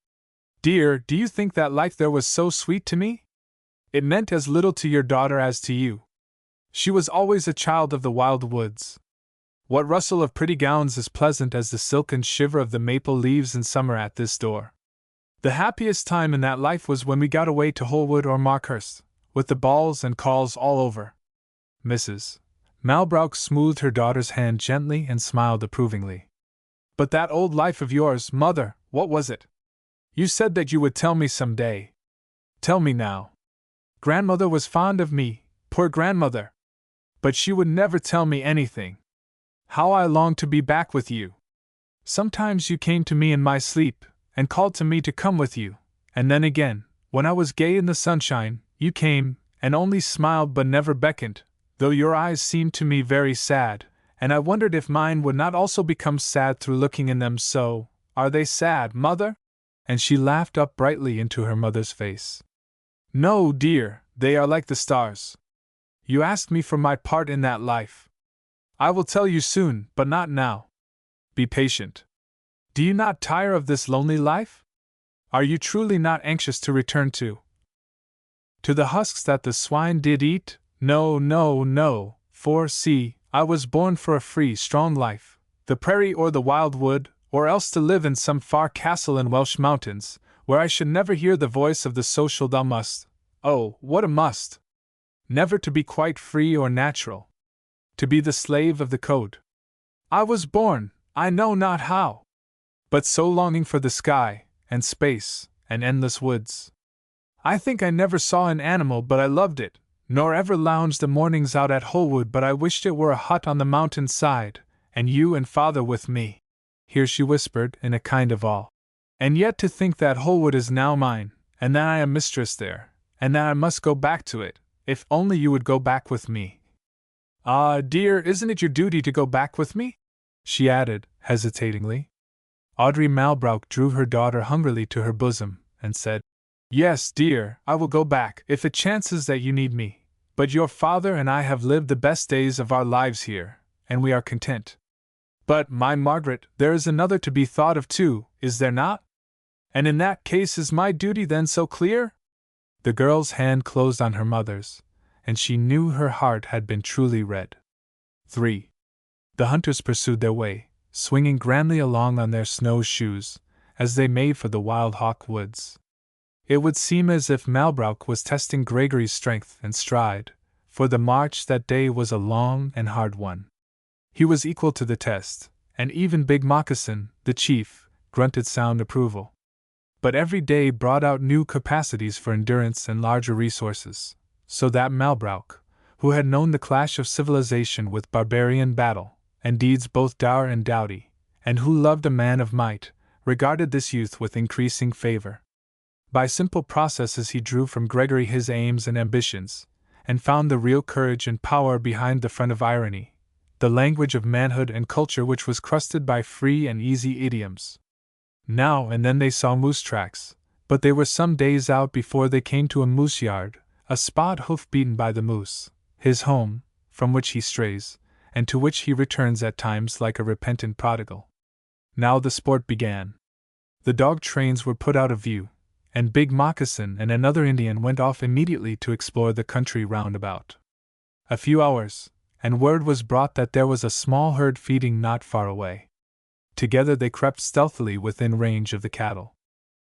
Dear, do you think that life there was so sweet to me? It meant as little to your daughter as to you. She was always a child of the wild woods. What rustle of pretty gowns is pleasant as the silken shiver of the maple leaves in summer at this door? The happiest time in that life was when we got away to Holwood or Markhurst, with the balls and calls all over. Mrs. Malbrook smoothed her daughter's hand gently and smiled approvingly. But that old life of yours, mother, what was it? You said that you would tell me some day. Tell me now. Grandmother was fond of me, poor grandmother. But she would never tell me anything. How I longed to be back with you. Sometimes you came to me in my sleep, and called to me to come with you, and then again, when I was gay in the sunshine, you came, and only smiled but never beckoned, though your eyes seemed to me very sad, and I wondered if mine would not also become sad through looking in them so. Are they sad, mother? And she laughed up brightly into her mother's face. No, dear, they are like the stars. You asked me for my part in that life. I will tell you soon, but not now. Be patient. Do you not tire of this lonely life? Are you truly not anxious to return to the husks that the swine did eat? No, no, no, for, see, I was born for a free, strong life, the prairie or the wild wood, or else to live in some far castle in Welsh mountains, where I should never hear the voice of the social thou must. Oh, what a must! Never to be quite free or natural. To be the slave of the code. I was born, I know not how, but so longing for the sky, and space, and endless woods. I think I never saw an animal but I loved it, nor ever lounged the mornings out at Holwood but I wished it were a hut on the mountain side, and you and father with me. Here she whispered, in a kind of awe. And yet to think that Holwood is now mine, and that I am mistress there, and that I must go back to it, if only you would go back with me. Ah, dear, isn't it your duty to go back with me? She added, hesitatingly. Audrey Malbrook drew her daughter hungrily to her bosom, and said, Yes, dear, I will go back, if it chances that you need me. But your father and I have lived the best days of our lives here, and we are content. But, my Margaret, there is another to be thought of too, is there not? And in that case is my duty then so clear? The girl's hand closed on her mother's, and she knew her heart had been truly read. 3. The hunters pursued their way, swinging grandly along on their snowshoes, as they made for the Wild Hawk Woods. It would seem as if Malbrook was testing Gregory's strength and stride, for the march that day was a long and hard one. He was equal to the test, and even Big Moccasin, the chief, grunted sound approval. But every day brought out new capacities for endurance and larger resources, so that Malbrook, who had known the clash of civilization with barbarian battle, and deeds both dour and doughty, and who loved a man of might, regarded this youth with increasing favor. By simple processes he drew from Gregory his aims and ambitions, and found the real courage and power behind the front of irony, the language of manhood and culture which was crusted by free and easy idioms. Now and then they saw moose tracks, but they were some days out before they came to a moose yard, a spot hoof-beaten by the moose, his home, from which he strays, and to which he returns at times like a repentant prodigal. Now the sport began. The dog trains were put out of view, and Big Moccasin and another Indian went off immediately to explore the country round about. A few hours, and word was brought that there was a small herd feeding not far away. Together they crept stealthily within range of the cattle.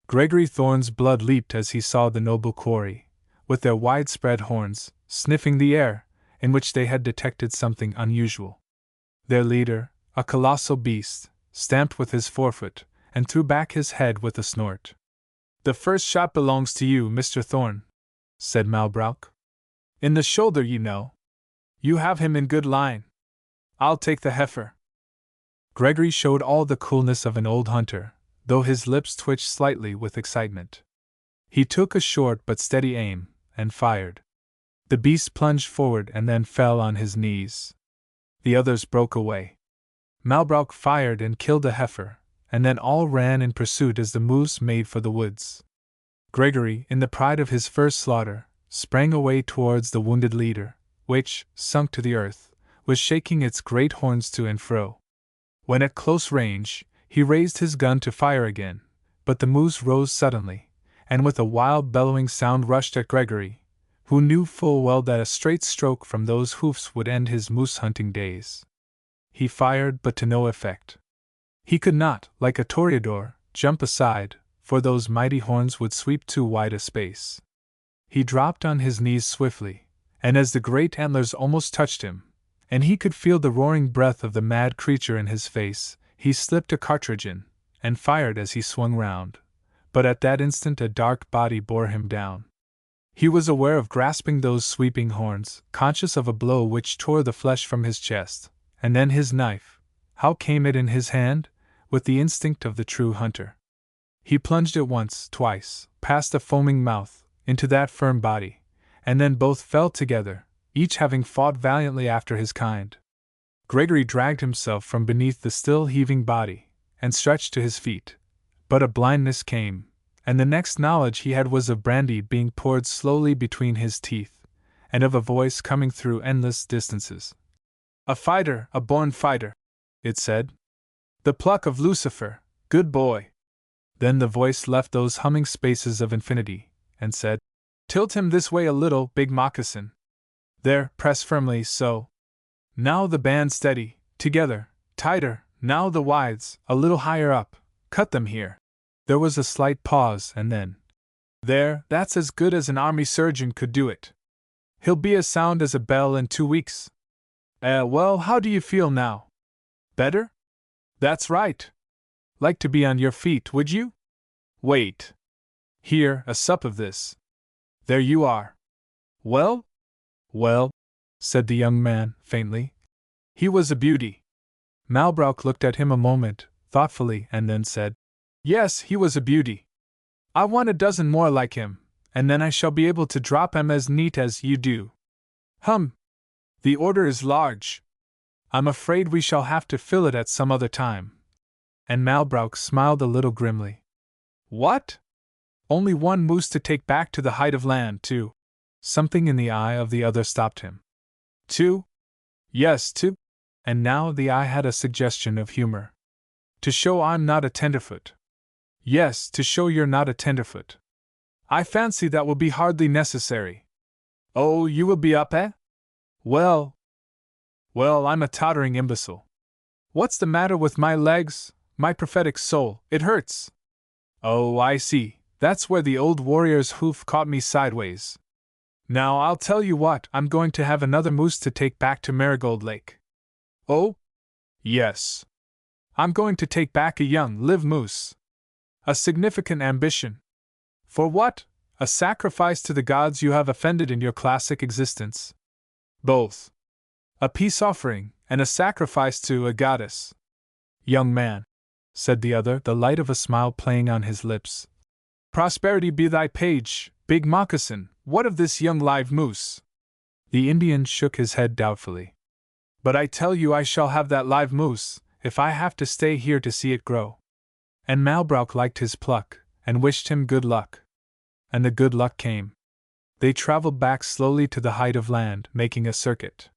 Gregory Thorne's blood leaped as he saw the noble quarry, with their widespread horns, sniffing the air, in which they had detected something unusual. Their leader, a colossal beast, stamped with his forefoot, and threw back his head with a snort. The first shot belongs to you, Mr. Thorne, said Malbrook. In the shoulder, you know. You have him in good line. I'll take the heifer. Gregory showed all the coolness of an old hunter, though his lips twitched slightly with excitement. He took a short but steady aim, and fired. The beast plunged forward and then fell on his knees. The others broke away. Malbrook fired and killed a heifer, and then all ran in pursuit as the moose made for the woods. Gregory, in the pride of his first slaughter, sprang away towards the wounded leader, which, sunk to the earth, was shaking its great horns to and fro. When at close range, he raised his gun to fire again, but the moose rose suddenly, and with a wild bellowing sound rushed at Gregory, who knew full well that a straight stroke from those hoofs would end his moose hunting days. He fired, but to no effect. He could not, like a toreador, jump aside, for those mighty horns would sweep too wide a space. He dropped on his knees swiftly, and as the great antlers almost touched him, and he could feel the roaring breath of the mad creature in his face, he slipped a cartridge in, and fired as he swung round. But at that instant a dark body bore him down. He was aware of grasping those sweeping horns, conscious of a blow which tore the flesh from his chest, and then his knife. How came it in his hand? With the instinct of the true hunter. He plunged it once, twice, past the foaming mouth, into that firm body, and then both fell together, each having fought valiantly after his kind. Gregory dragged himself from beneath the still heaving body, and stretched to his feet. But a blindness came, and the next knowledge he had was of brandy being poured slowly between his teeth, and of a voice coming through endless distances. "A fighter, a born fighter," it said. "The pluck of Lucifer, good boy." Then the voice left those humming spaces of infinity, and said, "Tilt him this way a little, big moccasin. There, press firmly, so. Now the band steady, together, tighter, now the wides, a little higher up, cut them here." There was a slight pause, and then, "There, that's as good as an army surgeon could do it. He'll be as sound as a bell in 2 weeks. Well, how do you feel now? Better? That's right. Like to be on your feet, would you? Wait. Here, a sup of this. There you are. Well? Well," said the young man, faintly. "He was a beauty." Malbrook looked at him a moment, thoughtfully, and then said, "Yes, he was a beauty. I want a dozen more like him, and then I shall be able to drop 'em as neat as you do. Hum! The order is large. I'm afraid we shall have to fill it at some other time." And Malbrook smiled a little grimly. "What? Only one moose to take back to the height of land, too?" Something in the eye of the other stopped him. "Two? Yes, two." And now the eye had a suggestion of humor. "To show I'm not a tenderfoot." "Yes, to show you're not a tenderfoot. I fancy that will be hardly necessary." "Oh, you will be up, eh? Well, I'm a tottering imbecile. What's the matter with my legs, my prophetic soul? It hurts." "Oh, I see, that's where the old warrior's hoof caught me sideways. Now I'll tell you what, I'm going to have another moose to take back to Marigold Lake." "Oh? Yes. I'm going to take back a young, live moose. A significant ambition. For what? A sacrifice to the gods you have offended in your classic existence. Both. A peace offering, and a sacrifice to a goddess." "Young man," said the other, the light of a smile playing on his lips. "Prosperity be thy page, big moccasin, what of this young live moose?" The Indian shook his head doubtfully. "But I tell you I shall have that live moose, if I have to stay here to see it grow." And Malbrook liked his pluck, and wished him good luck. And the good luck came. They traveled back slowly to the height of land, making a circuit.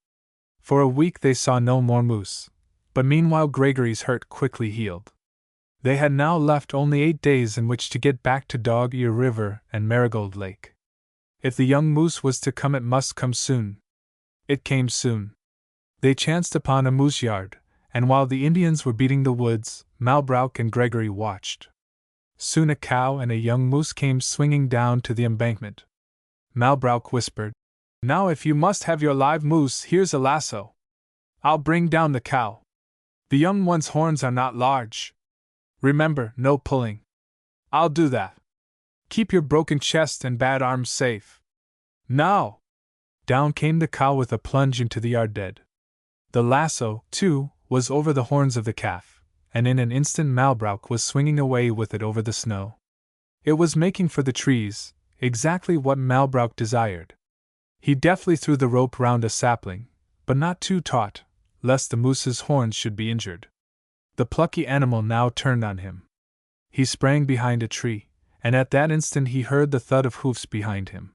For a week they saw no more moose, but meanwhile Gregory's hurt quickly healed. They had now left only 8 days in which to get back to Dog Ear River and Marigold Lake. If the young moose was to come, it must come soon. It came soon. They chanced upon a moose yard, and while the Indians were beating the woods, Malbrook and Gregory watched. Soon a cow and a young moose came swinging down to the embankment. Malbrook whispered, "Now if you must have your live moose, here's a lasso. I'll bring down the cow. The young one's horns are not large. Remember, no pulling. I'll do that. Keep your broken chest and bad arms safe. Now!" Down came the cow with a plunge into the yard dead. The lasso, too, was over the horns of the calf, and in an instant Malbrook was swinging away with it over the snow. It was making for the trees, exactly what Malbrook desired. He deftly threw the rope round a sapling, but not too taut, lest the moose's horns should be injured. The plucky animal now turned on him. He sprang behind a tree, and at that instant he heard the thud of hoofs behind him.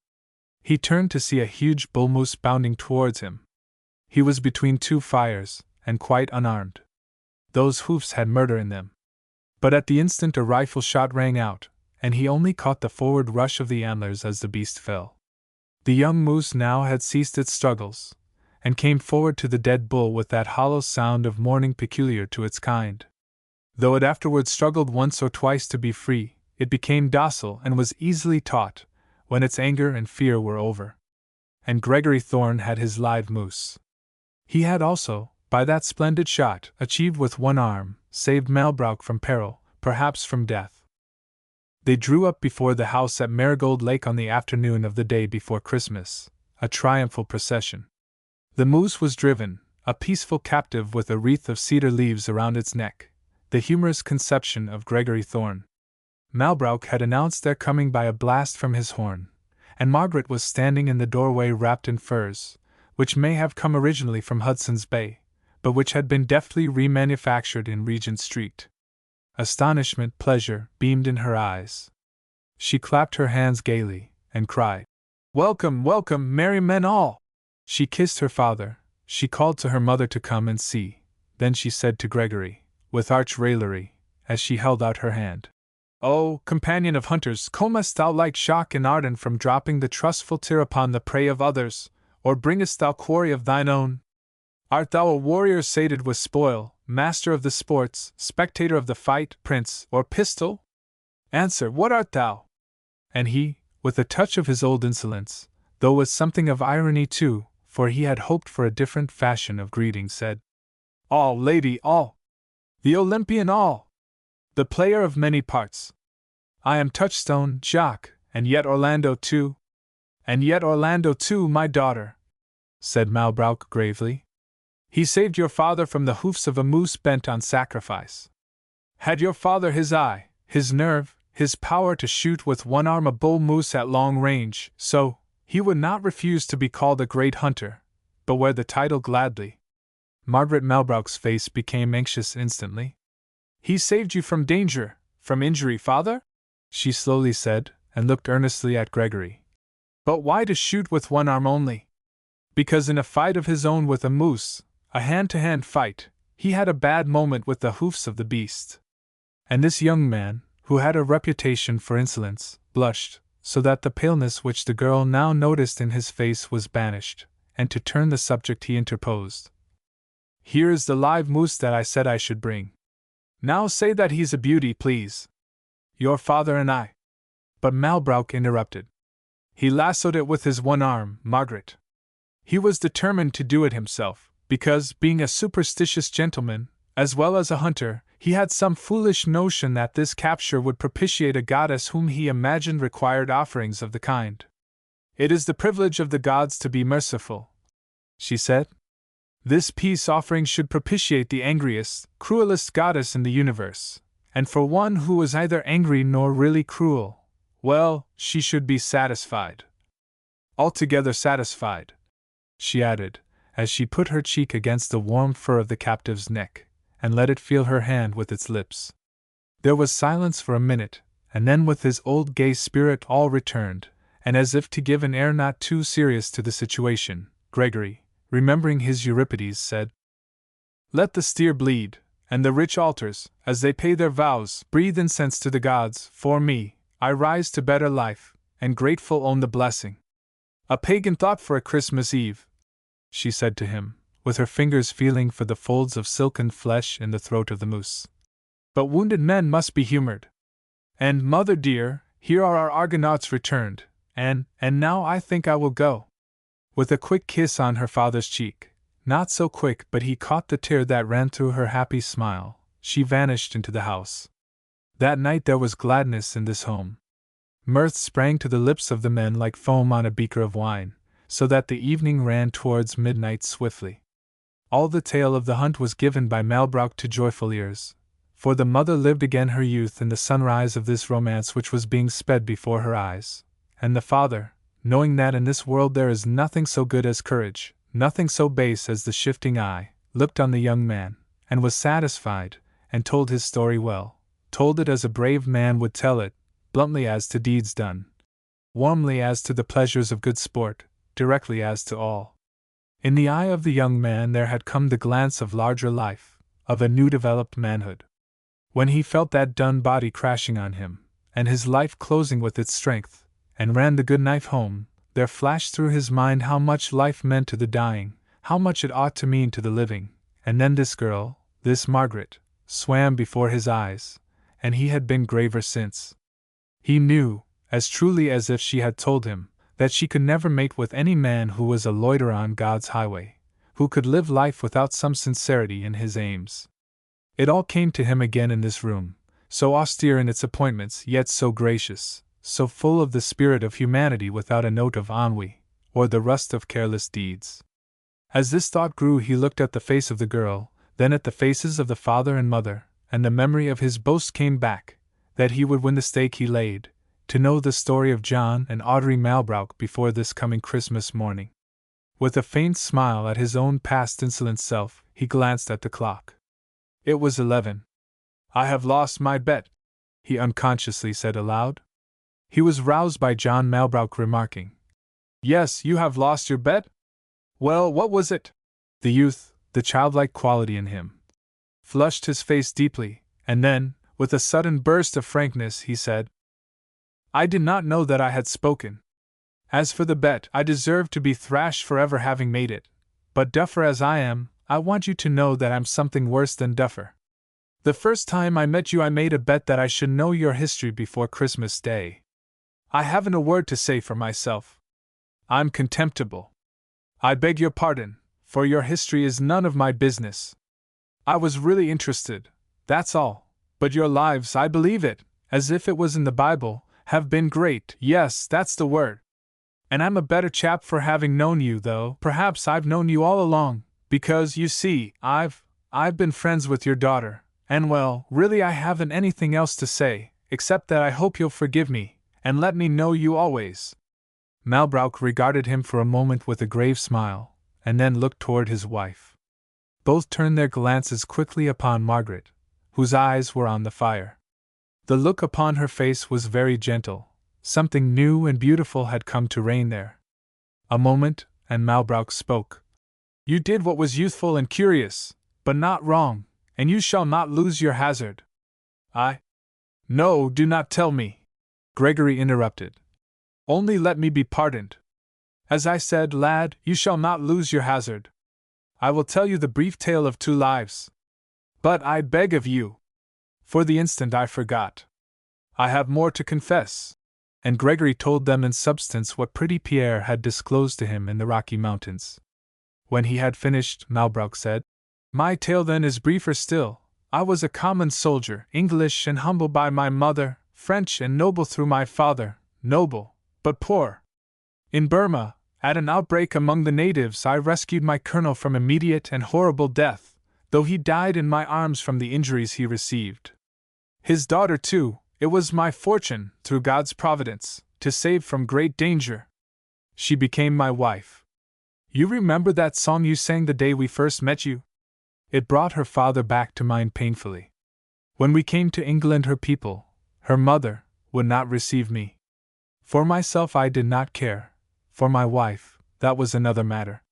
He turned to see a huge bull moose bounding towards him. He was between two fires, and quite unarmed. Those hoofs had murder in them. But at the instant a rifle shot rang out, and he only caught the forward rush of the antlers as the beast fell. The young moose now had ceased its struggles, and came forward to the dead bull with that hollow sound of mourning peculiar to its kind. Though it afterwards struggled once or twice to be free, it became docile and was easily taught, when its anger and fear were over. And Gregory Thorne had his live moose. He had also, by that splendid shot, achieved with one arm, saved Malbrook from peril, perhaps from death. They drew up before the house at Marigold Lake on the afternoon of the day before Christmas, a triumphal procession. The moose was driven, a peaceful captive with a wreath of cedar leaves around its neck, the humorous conception of Gregory Thorne. Malbrook had announced their coming by a blast from his horn, and Margaret was standing in the doorway wrapped in furs, which may have come originally from Hudson's Bay, but which had been deftly remanufactured in Regent Street. Astonishment, pleasure, beamed in her eyes. She clapped her hands gaily, and cried, "Welcome, welcome, merry men all!" She kissed her father, she called to her mother to come and see, then she said to Gregory, with arch raillery, as she held out her hand, "O, companion of hunters, comest thou like shock and Arden from dropping the trustful tear upon the prey of others, or bringest thou quarry of thine own? Art thou a warrior sated with spoil, master of the sports, spectator of the fight, prince, or pistol? Answer, what art thou?" And he, with a touch of his old insolence, though with something of irony too, for he had hoped for a different fashion of greeting, said, "All, lady, all! The Olympian all! The player of many parts! I am Touchstone, Jock, and yet Orlando too." "And yet Orlando too, my daughter," said Malbrook gravely. "He saved your father from the hoofs of a moose bent on sacrifice. Had your father his eye, his nerve, his power to shoot with one arm a bull moose at long range, so, he would not refuse to be called a great hunter, but wear the title gladly." Margaret Malbrook's face became anxious instantly. "He saved you from danger, from injury, father?" she slowly said, and looked earnestly at Gregory. "But why to shoot with one arm only?" "Because in a fight of his own with a moose, a hand-to-hand fight, he had a bad moment with the hoofs of the beast." And this young man, who had a reputation for insolence, blushed, so that the paleness which the girl now noticed in his face was banished, and to turn the subject he interposed. "Here is the live moose that I said I should bring. Now say that he's a beauty, please. Your father and I—" But Malbrook interrupted. "He lassoed it with his one arm, Margaret. He was determined to do it himself, because, being a superstitious gentleman, as well as a hunter, he had some foolish notion that this capture would propitiate a goddess whom he imagined required offerings of the kind. 'It is the privilege of the gods to be merciful,' she said. 'This peace offering should propitiate the angriest, cruelest goddess in the universe, and for one who was neither angry nor really cruel, well, she should be satisfied. Altogether satisfied,' she added, as she put her cheek against the warm fur of the captive's neck, and let it feel her hand with its lips. There was silence for a minute, and then with his old gay spirit all returned, and as if to give an air not too serious to the situation, Gregory, remembering his Euripides, said, "Let the steer bleed, and the rich altars, as they pay their vows, breathe incense to the gods. For me, I rise to better life, and grateful own the blessing. A pagan thought for a Christmas Eve," she said to him, with her fingers feeling for the folds of silken flesh in the throat of the moose. "But wounded men must be humored. And, mother dear, here are our Argonauts returned, and now I think I will go." With a quick kiss on her father's cheek, not so quick but he caught the tear that ran through her happy smile, she vanished into the house. That night there was gladness in this home. Mirth sprang to the lips of the men like foam on a beaker of wine, so that the evening ran towards midnight swiftly. All the tale of the hunt was given by Malbrook to joyful ears, for the mother lived again her youth in the sunrise of this romance which was being sped before her eyes, and the father, knowing that in this world there is nothing so good as courage, nothing so base as the shifting eye, looked on the young man, and was satisfied, and told his story well, told it as a brave man would tell it, bluntly as to deeds done, warmly as to the pleasures of good sport, directly as to all. In the eye of the young man there had come the glance of larger life, of a new developed manhood. When he felt that dun body crashing on him, and his life closing with its strength, and ran the good knife home, there flashed through his mind how much life meant to the dying, how much it ought to mean to the living, and then this girl, this Margaret, swam before his eyes, and he had been graver since. He knew, as truly as if she had told him, that she could never mate with any man who was a loiterer on God's highway, who could live life without some sincerity in his aims. It all came to him again in this room, so austere in its appointments, yet so gracious, so full of the spirit of humanity without a note of ennui, or the rust of careless deeds. As this thought grew, he looked at the face of the girl, then at the faces of the father and mother, and the memory of his boast came back, that he would win the stake he laid, to know the story of John and Audrey Malbrook before this coming Christmas morning. With a faint smile at his own past insolent self, he glanced at the clock. It was 11. "I have lost my bet," he unconsciously said aloud. He was roused by John Malbrook remarking, "Yes, you have lost your bet? Well, what was it?" The youth, the childlike quality in him, flushed his face deeply, and then, with a sudden burst of frankness, he said, "I did not know that I had spoken. As for the bet, I deserve to be thrashed for ever having made it, but duffer as I am, I want you to know that I'm something worse than duffer. The first time I met you I made a bet that I should know your history before Christmas Day. I haven't a word to say for myself. I'm contemptible. I beg your pardon, for your history is none of my business. I was really interested, that's all, but your lives, I believe it, as if it was in the Bible, have been great, yes, that's the word. And I'm a better chap for having known you, though perhaps I've known you all along, because, you see, I've been friends with your daughter, and well, really I haven't anything else to say, except that I hope you'll forgive me, and let me know you always." Malbrook regarded him for a moment with a grave smile, and then looked toward his wife. Both turned their glances quickly upon Margaret, whose eyes were on the fire. The look upon her face was very gentle, something new and beautiful had come to reign there. A moment, and Malbrook spoke. "You did what was youthful and curious, but not wrong, and you shall not lose your hazard." "No, do not tell me," Gregory interrupted. "Only let me be pardoned. As I said, lad, you shall not lose your hazard. I will tell you the brief tale of 2 lives. But I beg of you. For the instant I forgot. I have more to confess." And Gregory told them in substance what pretty Pierre had disclosed to him in the Rocky Mountains. When he had finished, Malbrook said, "My tale then is briefer still. I was a common soldier, English and humble by my mother, French and noble through my father, noble, but poor. In Burma, at an outbreak among the natives, I rescued my colonel from immediate and horrible death, though he died in my arms from the injuries he received. His daughter, too, it was my fortune, through God's providence, to save from great danger. She became my wife. You remember that song you sang the day we first met you? It brought her father back to mind painfully. When we came to England, her people, her mother, would not receive me. For myself I did not care. For my wife, that was another matter.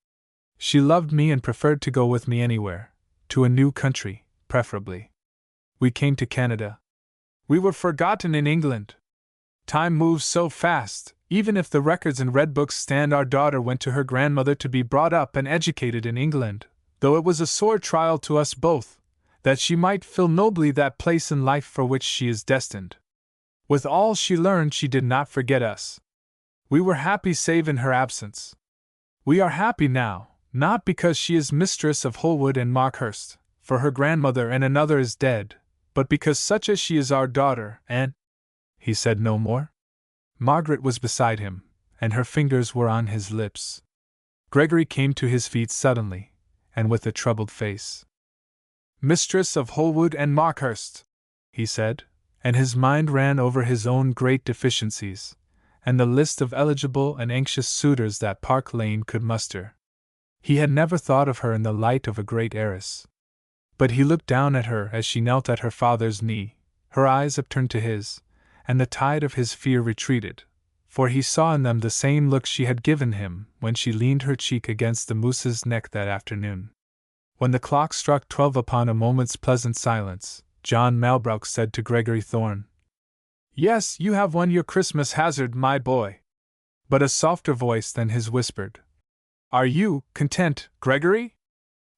She loved me and preferred to go with me anywhere, to a new country, preferably. We came to Canada. We were forgotten in England. Time moves so fast, even if the records and red books stand, our daughter went to her grandmother to be brought up and educated in England, though it was a sore trial to us both, that she might fill nobly that place in life for which she is destined. With all she learned, she did not forget us. We were happy save in her absence. We are happy now, not because she is mistress of Holwood and Markhurst, for her grandmother and another is dead, but because such as she is our daughter, and—" He said no more. Margaret was beside him, and her fingers were on his lips. Gregory came to his feet suddenly, and with a troubled face. "Mistress of Holwood and Markhurst," he said, and his mind ran over his own great deficiencies, and the list of eligible and anxious suitors that Park Lane could muster. He had never thought of her in the light of a great heiress. But he looked down at her as she knelt at her father's knee, her eyes upturned to his, and the tide of his fear retreated, for he saw in them the same look she had given him when she leaned her cheek against the moose's neck that afternoon. When the clock struck 12 upon a moment's pleasant silence, John Malbrook said to Gregory Thorne, "Yes, you have won your Christmas hazard, my boy." But a softer voice than his whispered, "Are you content, Gregory?"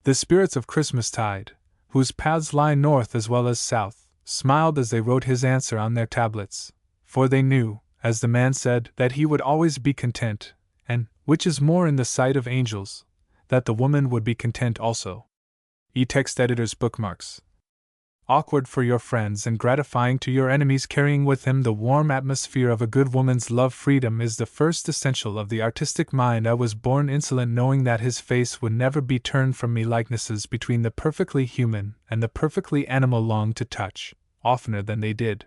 The spirits of Christmastide, whose paths lie north as well as south, smiled as they wrote his answer on their tablets, for they knew, as the man said, that he would always be content, and, which is more in the sight of angels, that the woman would be content also. E-text editor's bookmarks. Awkward for your friends and gratifying to your enemies, carrying with him the warm atmosphere of a good woman's love. Freedom is the first essential of the artistic mind. I was born insolent, knowing that his face would never be turned from me. Likenesses between the perfectly human and the perfectly animal longed to touch, oftener than they did.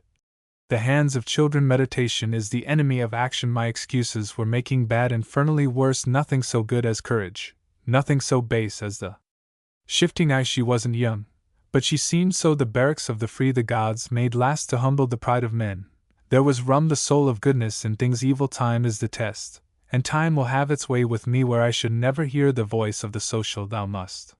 The hands of children. Meditation is the enemy of action. My excuses were making bad infernally worse. Nothing so good as courage, nothing so base as the shifting eye. She wasn't young, but she seemed so. The barracks of the free the gods made last to humble the pride of men. There was the soul of goodness in things evil. Time is the test, and time will have its way with me where I should never hear the voice of the social thou must.